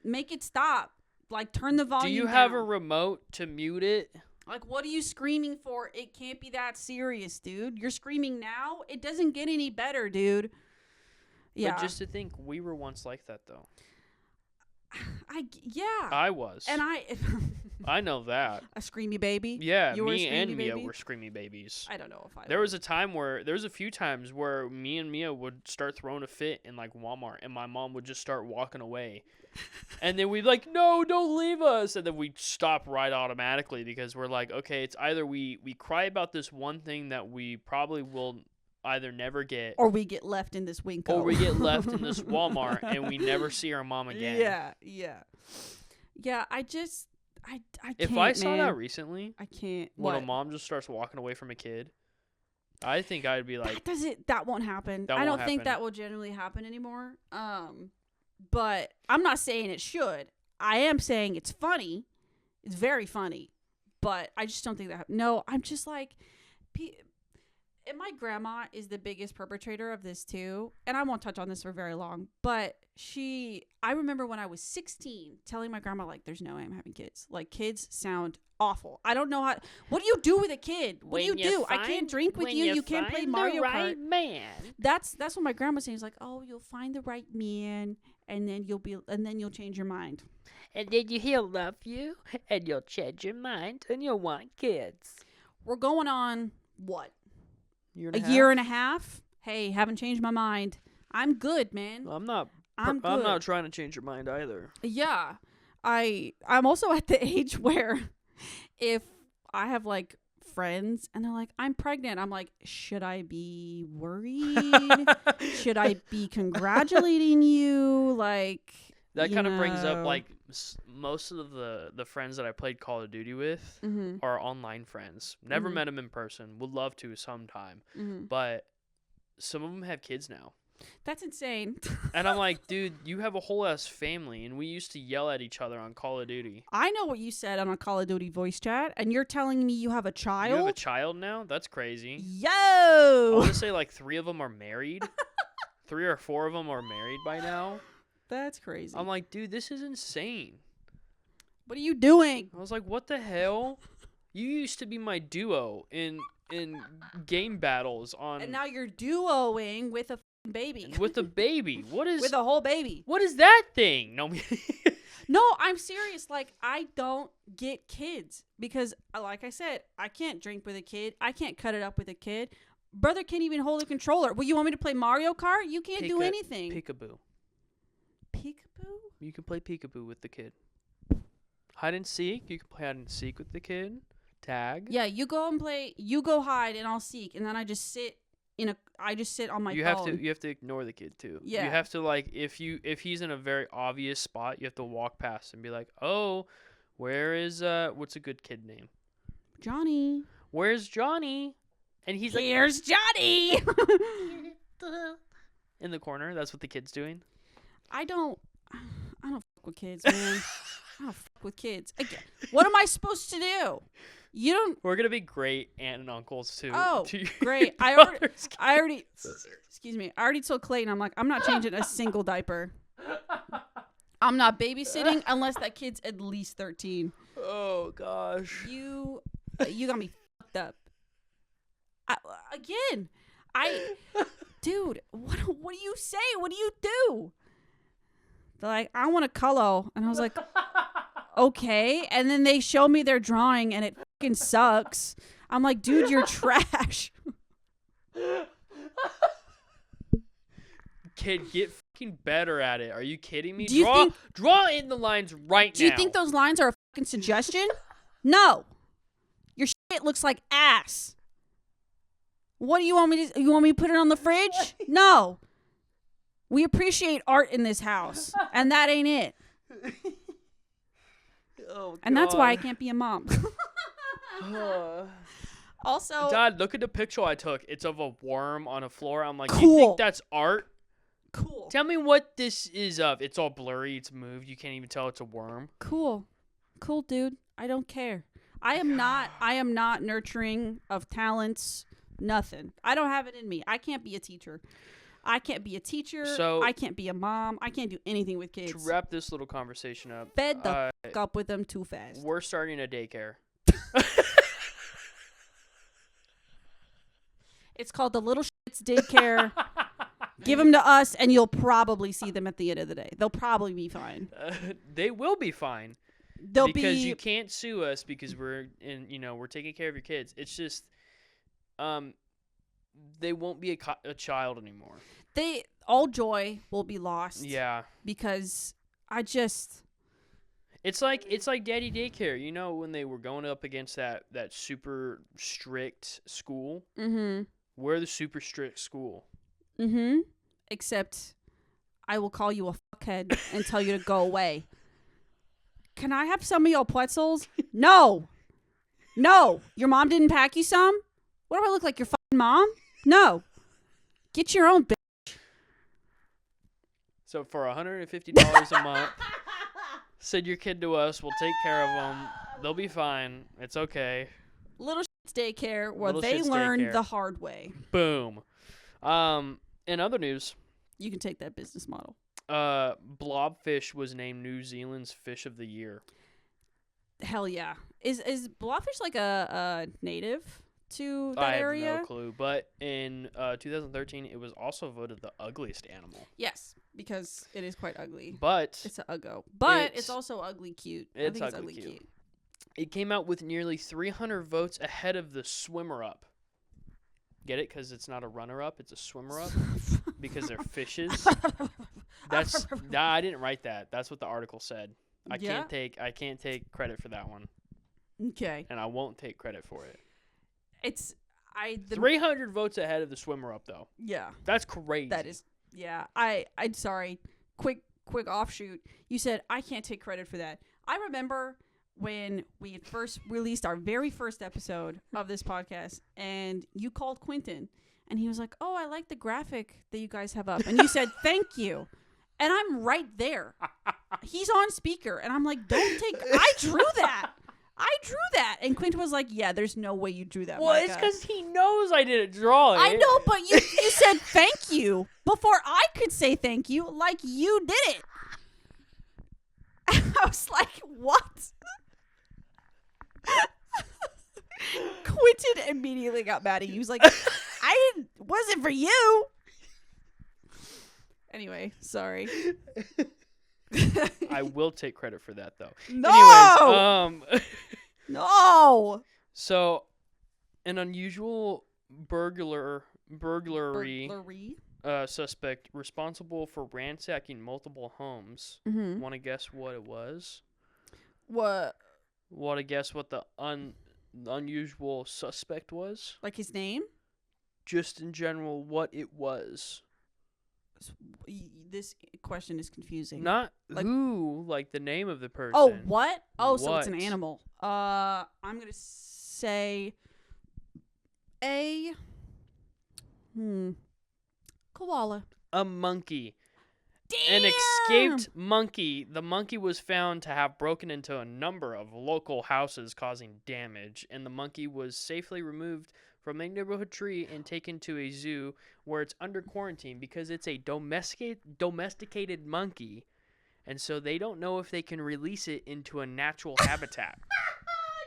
make it stop? Like turn the volume down. Do you have a remote to mute it? Like, what are you screaming for? It can't be that serious, dude. You're screaming now? It doesn't get any better, dude. Yeah. But just to think, we were once like that, though. Yeah. I was. And I know that. A screamy baby? Yeah, you me and Mia were screamy babies. I don't know if I There was a few times where me and Mia would start throwing a fit in, like, Walmart, and my mom would just start walking away. And then we'd be like, no, don't leave us. And then we'd stop right automatically because we're like, okay, it's either we cry about this one thing that we probably will either never get. Or we get left in this Winco. Or we get left in this Walmart and we never see our mom again. Yeah. Yeah, I can't, if I saw that recently, I can't. When a mom just starts walking away from a kid, I think I'd be like, that won't happen. I don't think that will generally happen anymore. But I'm not saying it should. I am saying it's funny. It's very funny. But I just don't think that. No, I'm just like, and my grandma is the biggest perpetrator of this too. And I won't touch on this for very long. But I remember when I was 16 telling my grandma, like, there's no way I'm having kids. Like, kids sound awful. I don't know what do you do with a kid? What do you do? I can't drink with you. You can't play Mario Kart. Man. That's what my grandma saying. She's like, oh, you'll find the right man. And then you'll change your mind. And then he'll love you, and you'll change your mind, and you'll want kids. We're going on, what? A year and a half? Hey, haven't changed my mind. I'm good, man. I'm not trying to change your mind either. Yeah. I'm also at the age where if I have, like, friends, and they're like, I'm pregnant. I'm like, should I be worried? Should I be congratulating you? Like, That you kind of brings up know. like most of the friends that I played Call of Duty with Mm-hmm. are online friends. Never Mhm. met them in person. Would love to sometime, Mm-hmm. but some of them have kids now. That's insane. And I'm like, dude, you have a whole ass family, and we used to yell at each other on Call of Duty. I know what you said on a Call of Duty voice chat, and you're telling me you have a child? You have a child now? That's crazy. I Yo! want to say like 3 of them are married. 3 or 4 of them are married by now. That's crazy. I'm like, dude, this is insane. What are you doing? I was like, what the hell? You used to be my duo in game battles on And now you're duoing with a baby. with a baby. What is With a whole baby. what is that thing? No. No, I'm serious. Like, I don't get kids because, like I said, I can't drink with a kid. I can't cut it up with a kid. Brother can't even hold a controller. Well, you want me to play Mario Kart? You can't do anything. Peekaboo. Peekaboo? You can play peekaboo with the kid. Hide and seek. You can play hide and seek with the kid. Tag. Yeah, you go and play. You go hide and I'll seek, and then I just sit on my You phone. have to ignore the kid too. Yeah. You have to like if he's in a very obvious spot, you have to walk past and be like, "Oh, where is what's a good kid name? Johnny. Where's Johnny?" And he's like, Here's Johnny. in the corner. That's what the kid's doing. I don't fuck with kids, man. I don't fuck with kids. Again, what am I supposed to do? You don't. We're gonna be great aunt and uncles too. Oh, to your great. I brother's already. Excuse me. I already told Clayton. I'm like, I'm not changing a single diaper. I'm not babysitting unless that kid's at least 13. Oh gosh. You got me fucked up. Dude, what do you say? What do you do? They're like, I want a color. And I was like, okay. And then they show me their drawing and it fucking sucks. I'm like, dude, you're trash. Kid, get fucking better at it. Are you kidding me? Do you Draw in the lines right now. Do you think those lines are a fucking suggestion? No. Your shit looks like ass. What do you want me to do? You want me to put it on the fridge? No. We appreciate art in this house, and that ain't it. Oh, and that's why I can't be a mom. Also, Dad, look at the picture I took. It's of a worm on a floor. I'm like, Cool. you think that's art? cool. Tell me what this is of. It's all blurry. It's moved. You can't even tell it's a worm. Cool, dude. I don't care. I am not nurturing of talents. Nothing. I don't have it in me. I can't be a teacher. I can't be a teacher. So- I can't be a mom. I can't do anything with kids. To wrap this little conversation up, Fed the fuck up with them too fast. we're starting a daycare. It's called the Little Shits Daycare. Give them to us, and you'll probably see them at the end of the day. They'll probably be fine. They will be fine. They'll because be you can't sue us because we're taking care of your kids. It's just, they won't be a child anymore. all joy will be lost. Yeah. Because It's like Daddy Daycare. You know when they were going up against that super strict school? Mm-hmm. We're the super strict school. Mm-hmm. Except I will call you a fuckhead and tell you to go away. Can I have some of your pretzels? No. No. Your mom didn't pack you some? What do I look like, your fucking mom? No. Get your own bitch. So for $150 a month, send your kid to us. We'll take care of them. They'll be fine. It's okay. Little Shits Daycare, where Little they Shits learn Daycare. the hard way. Boom. In other news, You can take that business model. blobfish was named New Zealand's fish of the year. Hell yeah. Is blobfish like a native to that I area? have no clue. But in 2013, it was also voted the ugliest animal. Yes, because it is quite ugly. But It's a uggo. But It's- it's also ugly cute. I it's think it's ugly ugly cute. cute. it came out with nearly 300 votes ahead of the swimmer-up. Get it? Because it's not a runner-up, it's a swimmer-up. Because they're fishes. I didn't write that. That's what the article said. I Yeah? can't take credit for that one, Okay. and I won't take credit for it. The 300 votes ahead of the swimmer up, though. Yeah. That's crazy. That is, yeah. I'm sorry. Quick offshoot. You said, I can't take credit for that. I remember when we had first released our very first episode of this podcast, and you called Quentin, and he was like, oh, I like the graphic that you guys have up. And you said, thank you. And I'm right there. He's on speaker, and I'm like, I drew that. And Quentin was like, yeah, there's no way you drew that. Well, Micah. it's because he knows I didn't draw it. I know, but you said thank you before I could say thank you, like you did it. I was like, what? Quentin immediately got mad at you. He was like, wasn't for you. Anyway, sorry. I will take credit for that, though. No! Anyways, no! So, an unusual burglary suspect responsible for ransacking multiple homes. Mm-hmm. Want to guess what it was? What? Want to guess what the unusual suspect was? Like his name? Just in general, what it was. This question is confusing. Not like, who, like the name of the person. Oh, what? Oh, so it's an What? animal. I'm going to say koala. A monkey. Damn! An escaped monkey. The monkey was found to have broken into a number of local houses, causing damage, and the monkey was safely removed from a neighborhood tree and taken to a zoo where it's under quarantine because it's a domesticated monkey, and so they don't know if they can release it into a natural habitat.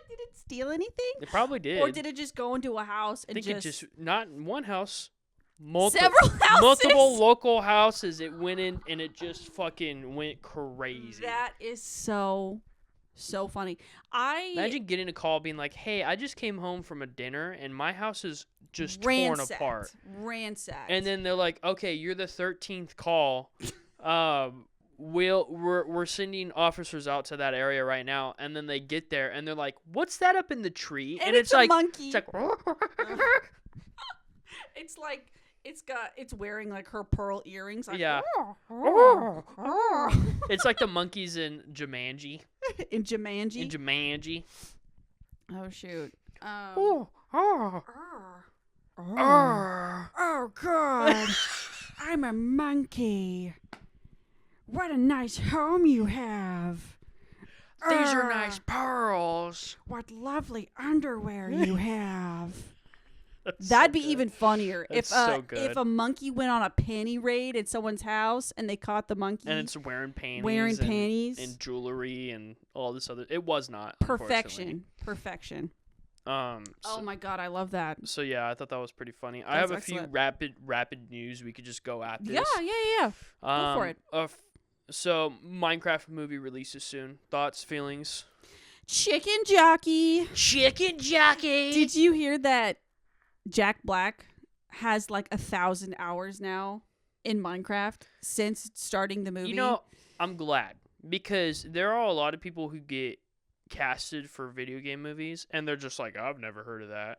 Did it steal anything? It probably did. Or did it just go into a house and I think just... it just, not in one house, Several houses? multiple local houses. It went in and it just fucking went crazy. That is so funny. Imagine getting a call being like, hey, I just came home from a dinner and my house is just ransacked, torn apart. Ransacked. And then they're like, okay, you're the 13th call. We're sending officers out to that area right now. And then they get there and they're like, what's that up in the tree? And it's a like monkey. It's like It's like it's wearing like her pearl earrings. Like, yeah. Oh. It's like the monkeys in Jumanji. In Jumanji. In Jumanji. Oh shoot. Oh God. I'm a monkey. What a nice home you have. These are nice pearls. What lovely underwear you have. That's That'd so be good. even funnier That's so good. if a monkey went on a panty raid at someone's house and they caught the monkey And it's wearing panties. and jewelry and all this other. It was not perfection. So, Oh my God, I love that. So yeah, I thought that was pretty funny. I That's have a excellent. few rapid news. We could just go at this. Yeah. Go for it. So Minecraft movie releases soon. Thoughts, feelings? Chicken jockey. Chicken jockey. Did you hear that Jack Black has like 1,000 hours now in Minecraft since starting the movie? You know, I'm glad because there are a lot of people who get casted for video game movies and they're just like, I've never heard of that.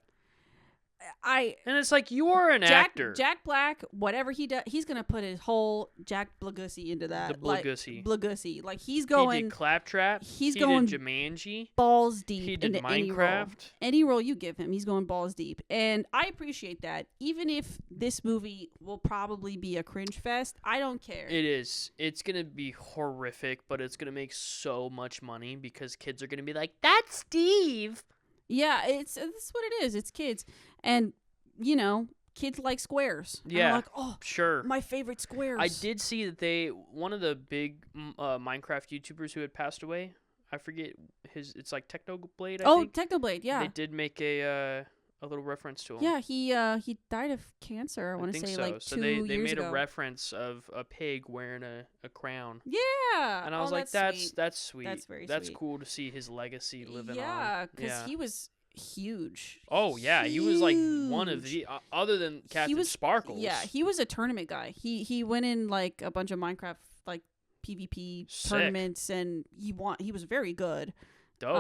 And it's like, you are an actor. Jack Black, whatever he does, he's going to put his whole Jack Blagussi into that. The Blagussi. Blagussi. Like, he's going... He did Claptrap. He did Jumanji. Balls deep He did into Minecraft. Any role you give him, he's going balls deep. And I appreciate that. Even if this movie will probably be a cringe fest, I don't care. It is. It's going to be horrific, but it's going to make so much money because kids are going to be like, that's Steve. Yeah, it's what it is. It's kids. And, you know, kids like squares. And Yeah. they're like, oh, Sure. my favorite squares. I did see that one of the big Minecraft YouTubers who had passed away, I forget it's like Technoblade, I think. Technoblade, yeah. They did make a little reference to him. Yeah, he died of cancer, I want to say, so. like So 2 they years made ago. a reference of a pig wearing a crown. Yeah. And I was like, that's sweet. that's sweet. That's very That's sweet. cool to see his legacy living on. Yeah, because he was huge. Oh, yeah. He was like one of the, other than Captain Sparkles. Yeah, he was a tournament guy. He went in like a bunch of Minecraft like PvP Sick. tournaments and he was very good. Dope.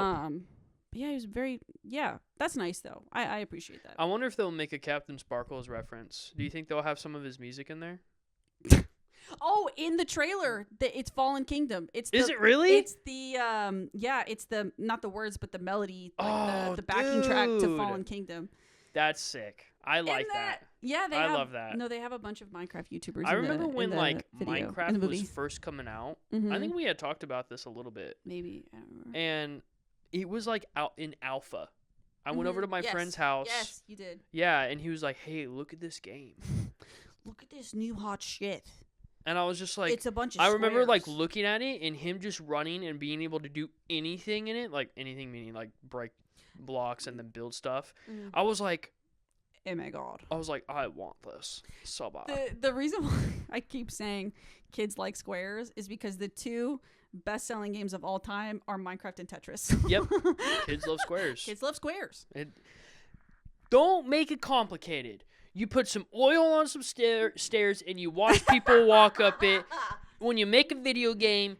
Yeah, he was very. Yeah, that's nice though. I appreciate that. I wonder if they'll make a Captain Sparkles reference. Do you think they'll have some of his music in there? Oh, in the trailer, it's Fallen Kingdom. Is it really? It's the it's the not the words but the melody, like the backing track to Fallen Kingdom. That's sick. I like that. Yeah, I love that. No, they have a bunch of Minecraft YouTubers. I remember when video, Minecraft was first coming out. Mm-hmm. I think we had talked about this a little bit. Maybe I don't remember. And it was like out in alpha. I went over to my friend's house. Yes, you did. Yeah, and he was like, "Hey, look at this game. Look at this new hot shit." And I was just like, it's a bunch of I remember squares. like looking at it and him just running and being able to do anything in it, like anything meaning like break blocks and then build stuff. Mm. I was like, oh my god. I was like, I want this so bad. The reason why I keep saying kids like squares is because the two best-selling games of all time are Minecraft and Tetris. Yep. Kids love squares. Kids love squares. Don't make it complicated. You put some oil on some stairs and you watch people walk up it. When you make a video game,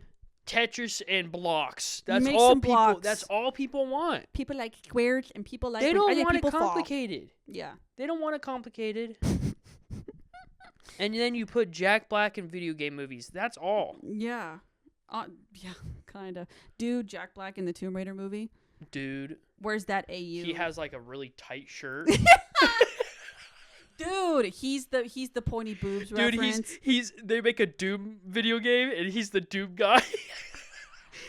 Tetris and blocks. That's all people. Blocks. That's all people want. People like squares and people like. They don't want it complicated. Yeah. They don't want it complicated. And then you put Jack Black in video game movies. That's all. Yeah. Yeah, kind of. Dude, Jack Black in the Tomb Raider movie. Dude. Where's that AU? He has like a really tight shirt. Dude, he's the pointy boobs reference. Dude, they make a Doom video game and he's the Doom guy.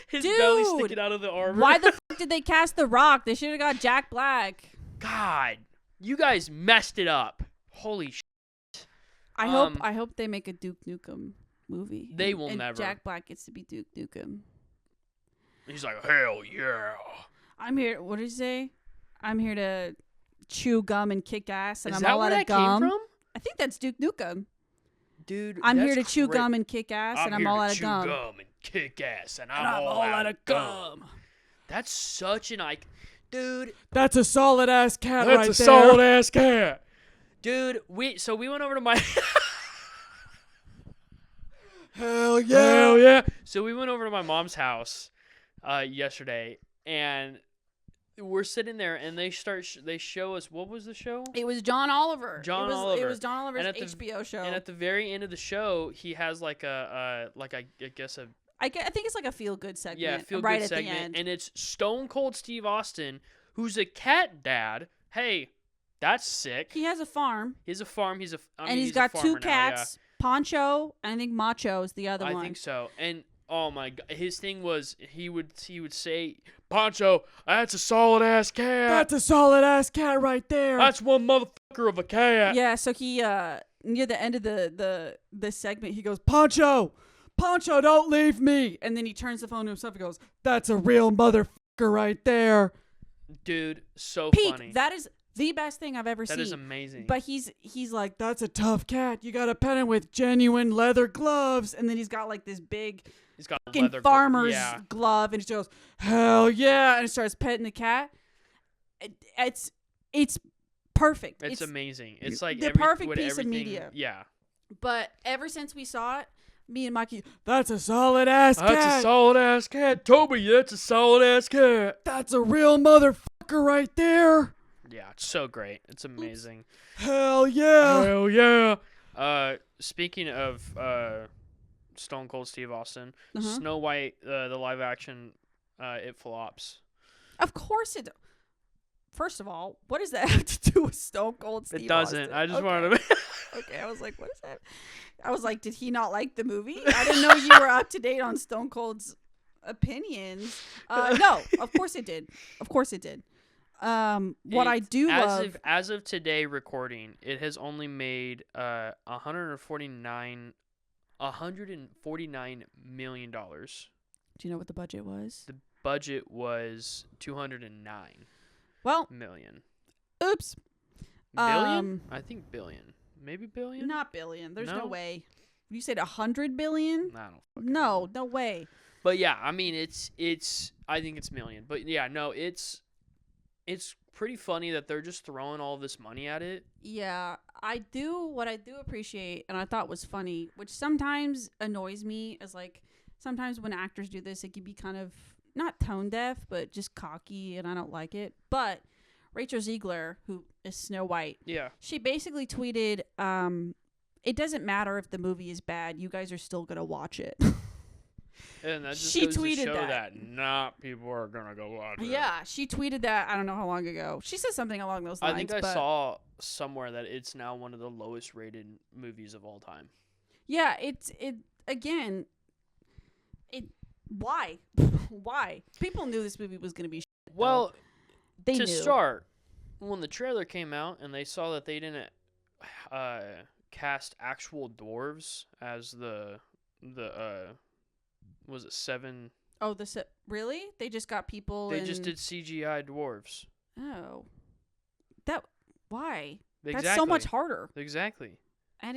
His belly sticking out of the armor. Why the fuck did they cast The Rock? They should have got Jack Black. God, you guys messed it up. Holy shit. I hope they make a Duke Nukem movie. They will never. Jack Black gets to be Duke Nukem. He's like, hell yeah. I'm here. What did he say? I'm here to chew gum and kick ass, and Is I'm that all where out that of gum. came from? I think that's Duke Nukem. Dude, I'm here to chew gum and kick ass, and I'm all out of gum. I'm here to chew gum and kick ass, and I'm all out of gum. That's such an dude. That's a solid ass cat. That's a solid ass cat. Dude, we went over to my. Hell yeah. Hell yeah. So we went over to my mom's house yesterday, and we're sitting there, and they show us, what was the show? It was John Oliver. Oliver. It was John Oliver's HBO show. And at the very end of the show, he has I guess I think it's like a feel good segment. Yeah, feel right good at segment, the end. and it's Stone Cold Steve Austin, who's a cat dad. Hey, that's sick. He has a farm. He has a farm. He's he's got two cats. Now, Poncho, and I think Macho is the other one. I think so. And oh my god, his thing was he would say, Poncho, that's a solid ass cat. That's a solid ass cat right there. That's one motherfucker of a cat. Yeah, so he near the end of the segment, he goes, Poncho, don't leave me. And then he turns the phone to himself and goes, that's a real motherfucker right there. Dude, so Peak, funny. that is the best thing I've ever seen. That is amazing. But he's like, that's a tough cat. You got to pet him with genuine leather gloves. And then he's got like this big fucking farmer's glove. And he goes, hell yeah. And he starts petting the cat. It's perfect. It's amazing. It's like the perfect piece of media. Yeah. But ever since we saw it, me and Mikey, that's a solid ass cat. That's a solid ass cat. Toby, that's a solid ass cat. That's a real motherfucker right there. Yeah, it's so great. It's amazing. Hell yeah. Hell yeah. Speaking of Stone Cold Steve Austin, Snow White, the live action, it flops. Of course it does. First of all, what does that have to do with Stone Cold Steve Austin? It doesn't. I just wanted to... Okay, I was like, what is that? I was like, did he not like the movie? I didn't know you were up to date on Stone Cold's opinions. No, of course it did. Of course it did. What I do love... As of today recording, it has only made $149 million. Do you know what the budget was? The budget was $209 million. Oops. Billion? I think billion. Maybe billion? Not billion. There's no way. You said 100 billion? I don't know. No way. But yeah, I mean, it's. I think it's million. But yeah, no, it's pretty funny that they're just throwing all this money at it. Yeah, what I do appreciate, and I thought was funny, which sometimes annoys me, is like sometimes when actors do this, it can be kind of not tone deaf, but just cocky, and I don't like it. But Rachel Ziegler, who is Snow White, she basically tweeted, it doesn't matter if the movie is bad, you guys are still going to watch it. And that just she goes tweeted to show that. not people are going to go watch it. Yeah, she tweeted that I don't know how long ago. She said something along those lines. I think I saw somewhere that it's now one of the lowest rated movies of all time. Yeah, why? Why? People knew this movie was going to be shit. Well, they to knew. start, when the trailer came out and they saw that they didn't cast actual dwarves as the was it 7? Oh, really? They just got people. They just did CGI dwarves. Oh, why? Exactly. That's so much harder. Exactly. And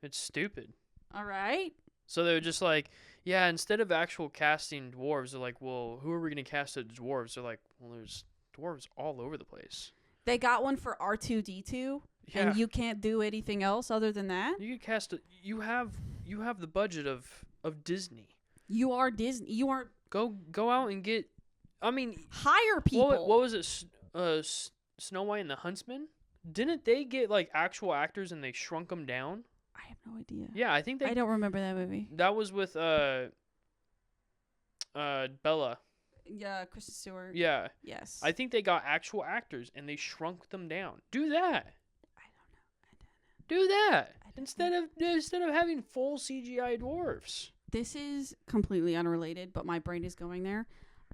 it's stupid. All right. So they were just like, yeah, instead of actual casting dwarves, they're like, well, who are we going to cast as dwarves? They're like, well, there's dwarves all over the place. They got one for R2-D2, and you can't do anything else other than that? You could cast you have the budget of Disney. You are Disney. You are go out and get. I mean, hire people. What was it? Snow White and the Huntsman. Didn't they get like actual actors and they shrunk them down? I have no idea. Yeah, I think I don't remember that movie. That was with Bella. Yeah, Kristen Stewart. Yeah. Yes. I think they got actual actors and they shrunk them down. Do that. I don't know. Do that instead of having full CGI dwarves. This is completely unrelated, but my brain is going there.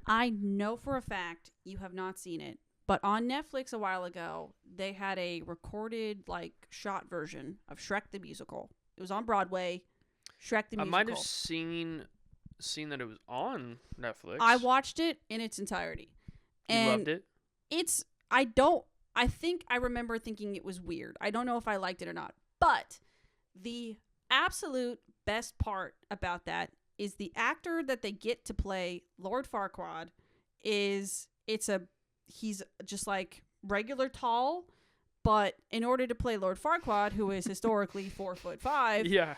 I know for a fact you have not seen it, but on Netflix a while ago, they had a recorded, like, shot version of Shrek the Musical. It was on Broadway. Shrek the Musical. I might have seen that it was on Netflix. I watched it in its entirety. You loved it? I think I remember thinking it was weird. I don't know if I liked it or not. But the absolute best part about that is the actor that they get to play Lord Farquaad he's just like regular tall, but in order to play Lord Farquaad, who is historically 4'5", yeah,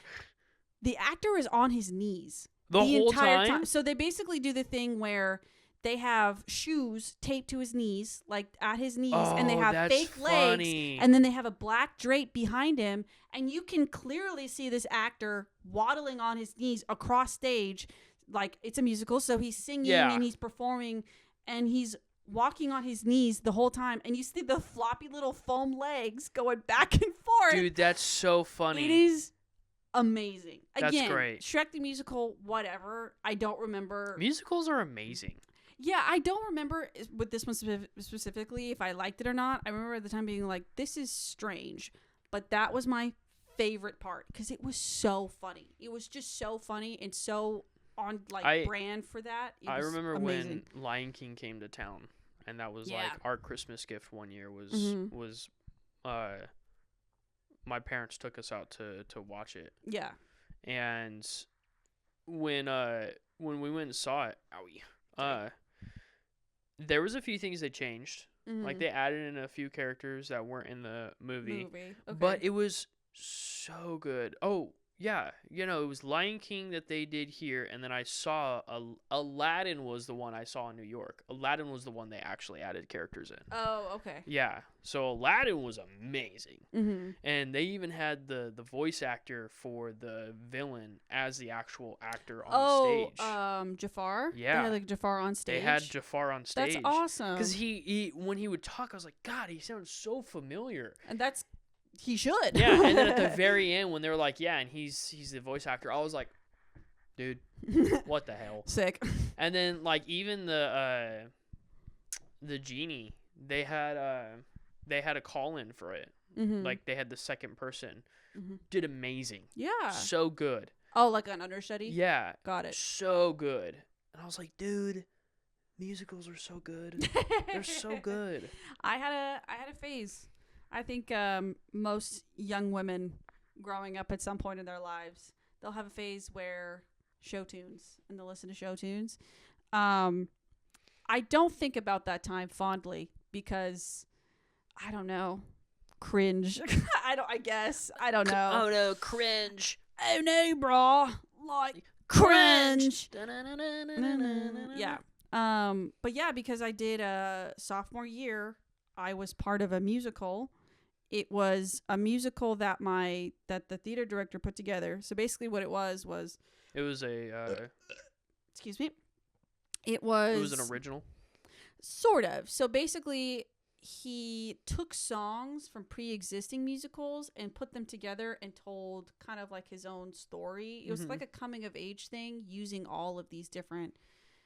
the actor is on his knees the whole entire time. So they basically do the thing where they have shoes taped to his knees, like at his knees, and they have fake legs, and then they have a black drape behind him, and you can clearly see this actor waddling on his knees across stage, like it's a musical, so he's singing and he's performing, and he's walking on his knees the whole time, and you see the floppy little foam legs going back and forth. Dude, that's so funny. It is amazing. That's Again, great. Shrek the Musical, whatever. I don't remember. Musicals are amazing. Yeah, I don't remember with this one specifically if I liked it or not. I remember at the time being like, this is strange. But that was my favorite part because it was so funny. It was just so funny and so on brand for that. I remember amazing. when Lion King came to town, and that was like our Christmas gift one year was my parents took us out to watch it. Yeah. And when we went and saw it, there was a few things they changed. Mm-hmm. Like they added in a few characters that weren't in the movie. Okay. But it was so good. Oh, yeah. You know, it was Lion King that they did here, and then I saw Aladdin was the one I saw in New York. Aladdin was the one they actually added characters in. Oh, okay. Yeah. So Aladdin was amazing. Mm-hmm. And they even had the voice actor for the villain as the actual actor on stage. Jafar? Yeah. They had like Jafar on stage? They had Jafar on stage. That's awesome. Because he when he would talk, I was like, God, he sounds so familiar. And he should. Yeah, and then at the very end when they were like, yeah, and he's the voice actor, I was like, dude, what the hell? Sick. And then like even the genie, they had a call in for it. Mm-hmm. Like they had the second person. Mm-hmm. Did amazing. Yeah. So good. Oh, like an understudy? Yeah. Got it. So good. And I was like, dude, musicals are so good. They're so good. I had a phase. I think most young women growing up at some point in their lives, they'll have a phase where show tunes, and they'll listen to show tunes. I don't think about that time fondly because, I don't know, cringe. I don't know. Oh no, cringe. Oh no, brah. Like, cringe. Yeah. But yeah, because I did a sophomore year, I was part of a musical. It was a musical that the theater director put together. So basically what it was It was a excuse me. It was an original. Sort of. So basically he took songs from pre-existing musicals and put them together and told kind of like his own story. It was like a coming of age thing using all of these different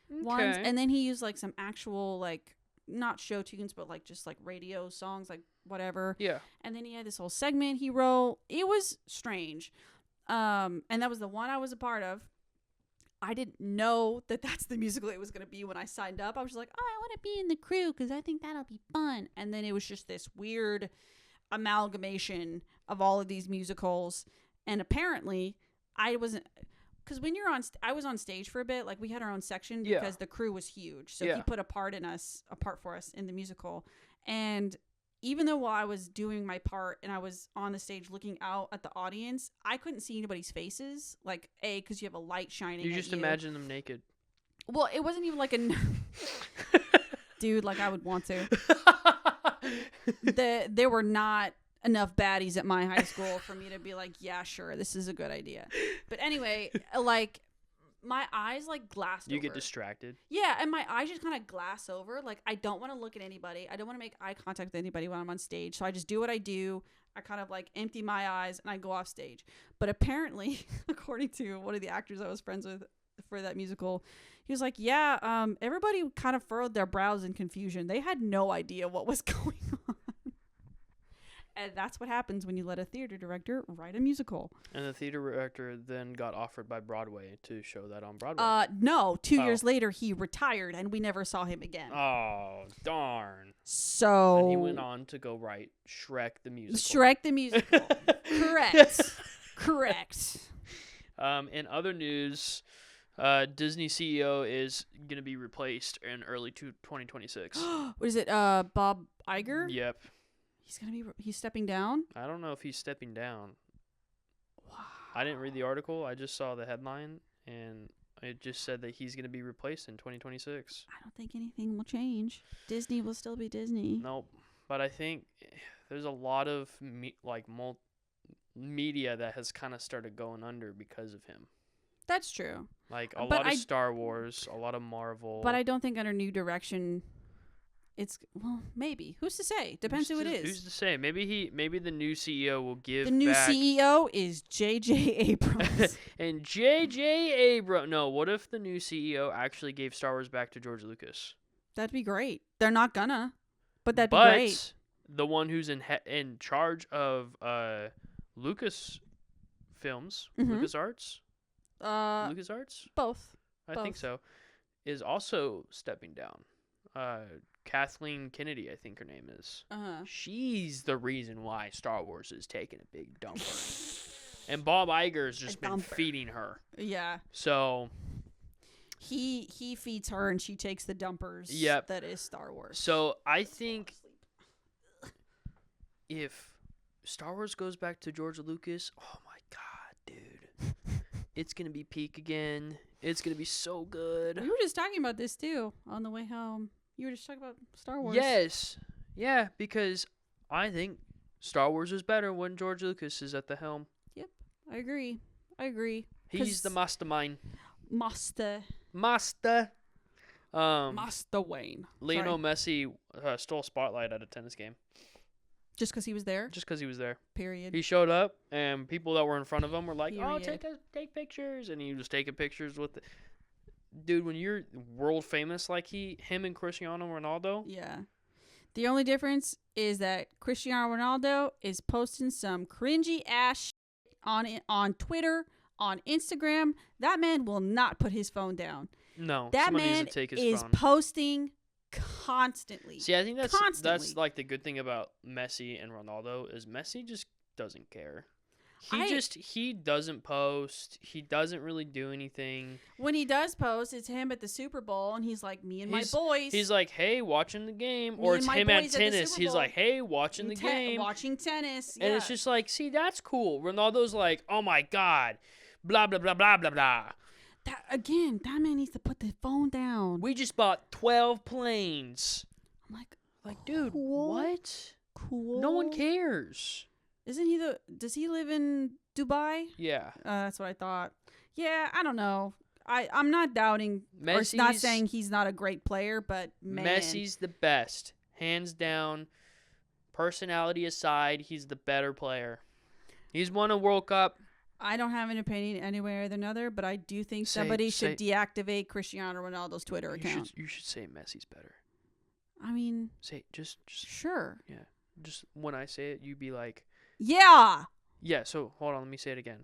ones. And then he used like some actual like not show tunes but like just like radio songs, like whatever. Yeah. And then he had this whole segment he wrote. It was strange. And that was the one I was a part of. I didn't know that that's the musical it was going to be when I signed up. I was just like, oh, I want to be in the crew because I think that'll be fun. And then it was just this weird amalgamation of all of these musicals. And apparently I wasn't, because when you're on, I was on stage for a bit. Like we had our own section because the crew was huge. So he put a part for us in the musical. And even though while I was doing my part and I was on the stage looking out at the audience, I couldn't see anybody's faces. Like, because you have a light shining. You just imagine them naked. Well, it wasn't even like a dude. Like I would want to. There were not enough baddies at my high school for me to be like, yeah, sure, this is a good idea. But anyway, like my eyes like glassed over. You get distracted. Yeah, and my eyes just kind of glass over. Like I don't want to look at anybody. I don't want to make eye contact with anybody when I'm on stage. So I just do what I do. I kind of like empty my eyes and I go off stage. But apparently, according to one of the actors I was friends with for that musical, he was like, yeah, everybody kind of furrowed their brows in confusion. They had no idea what was going on. And that's what happens when you let a theater director write a musical. And the theater director then got offered by Broadway to show that on Broadway. No, 2 years later he retired and we never saw him again. Oh, darn. So and he went on to go write Shrek the Musical. Shrek the Musical. Correct. Correct. In other news, Disney CEO is going to be replaced in early 2026. What is it? Bob Iger? Yep. He's stepping down? I don't know if he's stepping down. Wow. I didn't read the article. I just saw the headline, and it just said that he's going to be replaced in 2026. I don't think anything will change. Disney will still be Disney. Nope. But I think there's a lot of media that has kind of started going under because of him. That's true. Like a lot of Star Wars, a lot of Marvel. But I don't think under new direction... maybe. Who's to say? Depends who it is. Who's to say? Maybe the new CEO will give the new back. CEO is J.J. Abrams. And J.J. Abrams. No, what if the new CEO actually gave Star Wars back to George Lucas? That'd be great. They're not gonna, but that'd be great. The one who's in charge of Lucas Films, LucasArts, LucasArts, both. I think so, is also stepping down. Kathleen Kennedy, I think her name is. She's the reason why Star Wars is taking a big dumper. And Bob Iger's just been feeding her. Yeah. So he feeds her and she takes the dumpers. Yep. That is Star Wars. So I think if Star Wars goes back to George Lucas, oh my God, dude. It's going to be peak again. It's going to be so good. We were just talking about this too on the way home. You were just talking about Star Wars. Yes. Yeah, because I think Star Wars is better when George Lucas is at the helm. Yep. I agree. He's the mastermind. Master Wayne. Lionel Messi stole spotlight at a tennis game. Just because he was there? Just because he was there. Period. He showed up, and people that were in front of him were like, Period. "Oh, take pictures," and he was taking pictures with it. Dude, when you're world famous like him and Cristiano Ronaldo. Yeah. The only difference is that Cristiano Ronaldo is posting some cringy ass shit on Twitter, on Instagram. That man will not put his phone down. No, that man needs to take his is phone. Posting constantly. See, I think that's like the good thing about Messi and Ronaldo is Messi just doesn't care. He doesn't post. He doesn't really do anything. When he does post, it's him at the Super Bowl, and he's like, me and my boys. He's like, hey, watching the game. Or it's him at tennis. He's like, hey, watching the game. Watching tennis. And it's just like, see, that's cool. Ronaldo's like, oh, my God. Blah, blah, blah, blah, blah, blah. That man needs to put the phone down. We just bought 12 planes. I'm like, dude, cool. what? Cool. No one cares. Isn't he does he live in Dubai? Yeah. That's what I thought. Yeah, I don't know. I'm not doubting Messi's, or not saying he's not a great player, but man. Messi's the best. Hands down. Personality aside, he's the better player. He's won a World Cup. I don't have an opinion any way or another, but I do think somebody should deactivate Cristiano Ronaldo's Twitter account. You should say Messi's better. I mean, say just sure. Yeah. Just when I say it, you be like, yeah. Yeah, so hold on, let me say it again.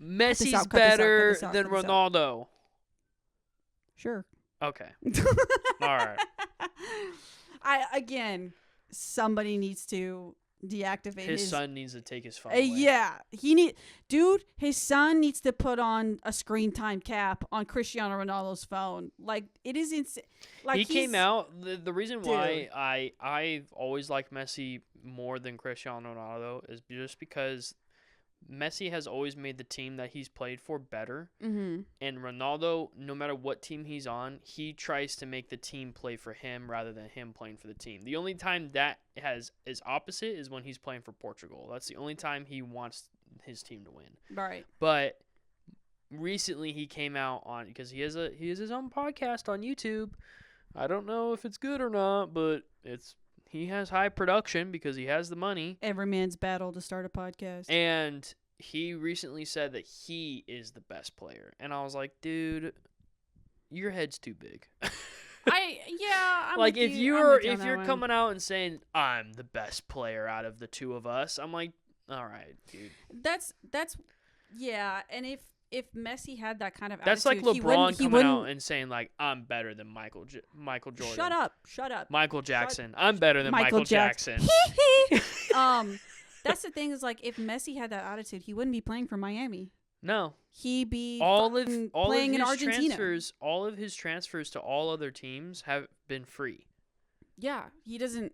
Messi's better than Ronaldo. Sure. Okay. All right. Somebody needs to deactivate his son needs to take his phone away. Yeah, his son needs to put on a screen time cap on Cristiano Ronaldo's phone. Like, it is insane. Like, he came out. The reason why I've always liked Messi more than Cristiano Ronaldo is just because Messi has always made the team that he's played for better. Mm-hmm. And Ronaldo, no matter what team he's on, he tries to make the team play for him rather than him playing for the team. The only time that is opposite is when he's playing for Portugal. That's the only time he wants his team to win. Right. But recently he came out on, because he has his own podcast on YouTube. I don't know if it's good or not, but he has high production because he has the money. Every man's battle to start a podcast. And he recently said that he is the best player. And I was like, dude, your head's too big. I'm like, if you're coming out and saying I'm the best player out of the two of us, I'm like, all right, dude. That's and if Messi had that kind of that's attitude, like LeBron coming out and saying like I'm better than Michael Jordan. Shut up. Michael Jackson. I'm better than Michael Jackson. That's the thing is, like, if Messi had that attitude, he wouldn't be playing for Miami. No. He'd be playing in Argentina. All of his transfers to all other teams have been free. Yeah, he doesn't.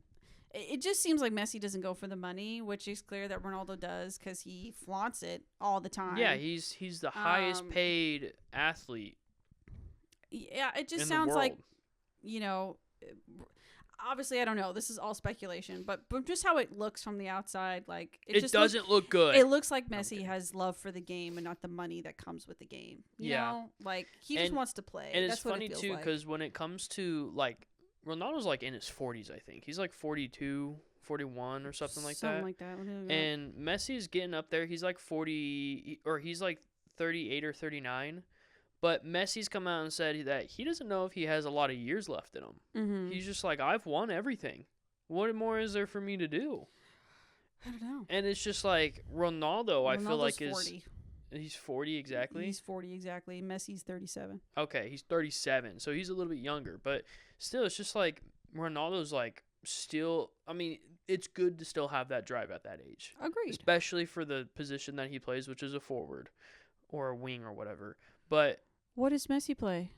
It just seems like Messi doesn't go for the money, which is clear that Ronaldo does because he flaunts it all the time. Yeah, he's the highest paid athlete. Yeah, it just sounds like, obviously, I don't know. This is all speculation, but just how it looks from the outside, like it just doesn't look good. It looks like Messi has love for the game and not the money that comes with the game. You know, like he just wants to play. And that's it's funny too because when it comes to like Ronaldo's like in his 40s, I think he's like 42, 41 or something like that. And Messi's getting up there. He's like 40 or he's like 38 or 39. But Messi's come out and said that he doesn't know if he has a lot of years left in him. Mm-hmm. He's just like, I've won everything. What more is there for me to do? I don't know. And it's just like Ronaldo's I feel like 40. He's 40 exactly? He's 40 exactly. Messi's 37. Okay, he's 37. So he's a little bit younger. But still, it's just like Ronaldo's like still, I mean, it's good to still have that drive at that age. Agreed. Especially for the position that he plays, which is a forward or a wing or whatever. But what does Messi play?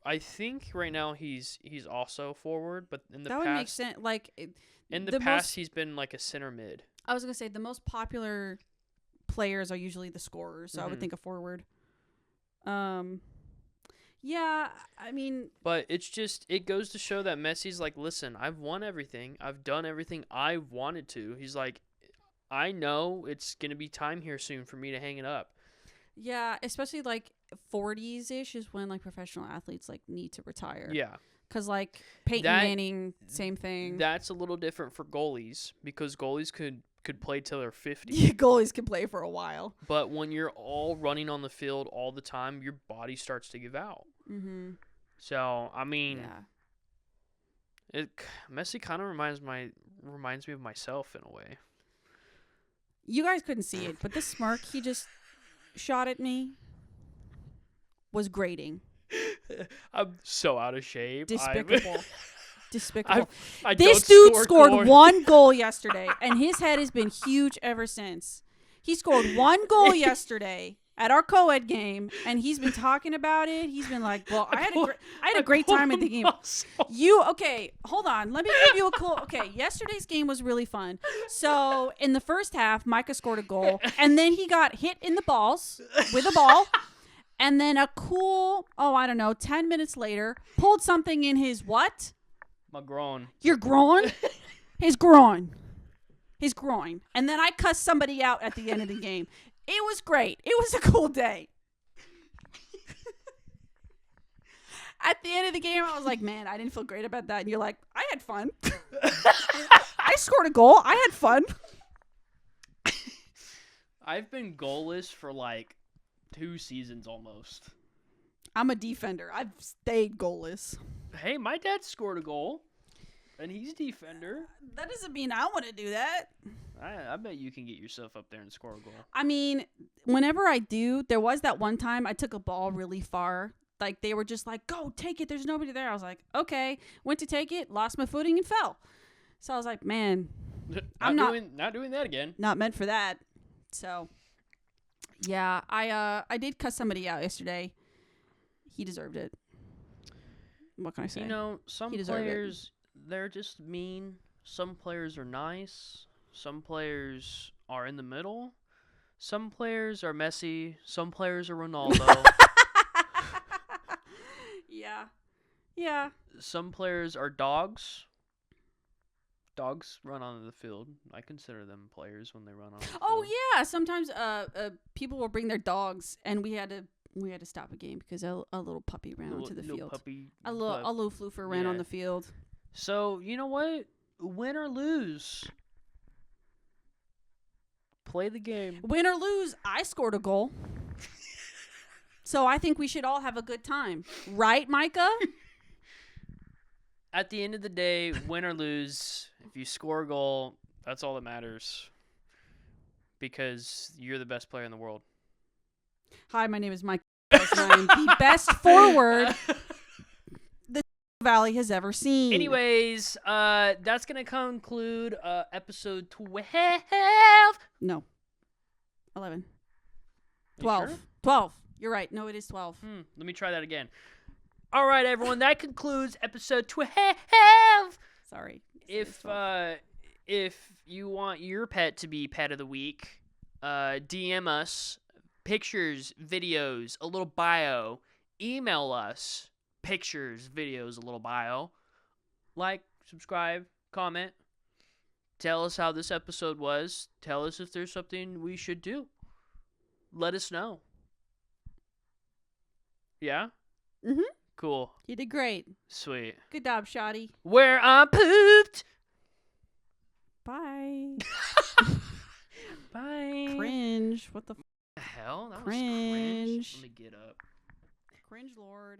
I think right now he's also forward, but in the that past would make sense. Like in the past, he's been like a center mid. I was gonna say the most popular players are usually the scorers, so I would think a forward. Yeah, I mean, but it goes to show that Messi's like, listen, I've won everything, I've done everything I wanted to. He's like, I know it's gonna be time here soon for me to hang it up. Yeah, especially like 40s-ish is when like professional athletes like need to retire. Yeah. Because like Peyton Manning, same thing. That's a little different for goalies because goalies could play till they're 50. Yeah, goalies can play for a while. But when you're all running on the field all the time, your body starts to give out. Mm-hmm. So, I mean, Messi kind of reminds me of myself in a way. You guys couldn't see it, but the smirk he just shot at me was grating. I'm so out of shape. Despicable. This dude scored one goal yesterday, and his head has been huge ever since. He scored one goal yesterday, at our co-ed game, and he's been talking about it. He's been like, well, I had a great time at the game. Okay, hold on. Let me give you a cool. Okay, yesterday's game was really fun. So in the first half, Micah scored a goal, and then he got hit in the balls with a ball. And then a cool, 10 minutes later, pulled something in his what? My groin. Your groin? His groin. His groin. And then I cussed somebody out at the end of the game. It was great. It was a cool day. At the end of the game, I was like, man, I didn't feel great about that. And you're like, I had fun. I scored a goal. I had fun. I've been goalless for like 2 seasons almost. I'm a defender. I've stayed goalless. Hey, my dad scored a goal, and he's a defender. That doesn't mean I want to do that. I bet you can get yourself up there and score a goal. I mean, whenever I do, there was that one time I took a ball really far. Like, they were just like, go, take it. There's nobody there. I was like, okay. Went to take it, lost my footing, and fell. So I was like, man, I'm not doing that again. Not meant for that. So, yeah, I did cuss somebody out yesterday. He deserved it. What can I say? You know, some players, they're just mean. Some players are nice. Some players are in the middle. Some players are Messi. Some players are Ronaldo. Yeah. Yeah. Some players are dogs. Dogs run onto the field. I consider them players when they run on the field. Oh yeah, sometimes people will bring their dogs, and we had to stop a game because a little puppy ran onto the field. A little floofer ran on the field. So you know what? Win or lose, play the game. Win or lose, I scored a goal. So I think we should all have a good time, right, Micah? At the end of the day, win or lose, if you score a goal, that's all that matters. Because you're the best player in the world. Hi, my name is Mike. And I am the best forward the Valley has ever seen. Anyways, that's going to conclude episode 12. No. 11. You 12. sure? 12. You're right. No, it is 12. Let me try that again. All right, everyone. That concludes episode 12. Sorry. If you want your pet to be pet of the week, DM us pictures, videos, a little bio. Email us pictures, videos, a little bio. Like, subscribe, comment. Tell us how this episode was. Tell us if there's something we should do. Let us know. Yeah? Mm-hmm. Cool. You did great. Sweet. Good job, Shoddy. Where I'm pooped. Bye. Bye. Cringe. What the hell? That cringe. was cringe. Let me get up. Cringe Lord.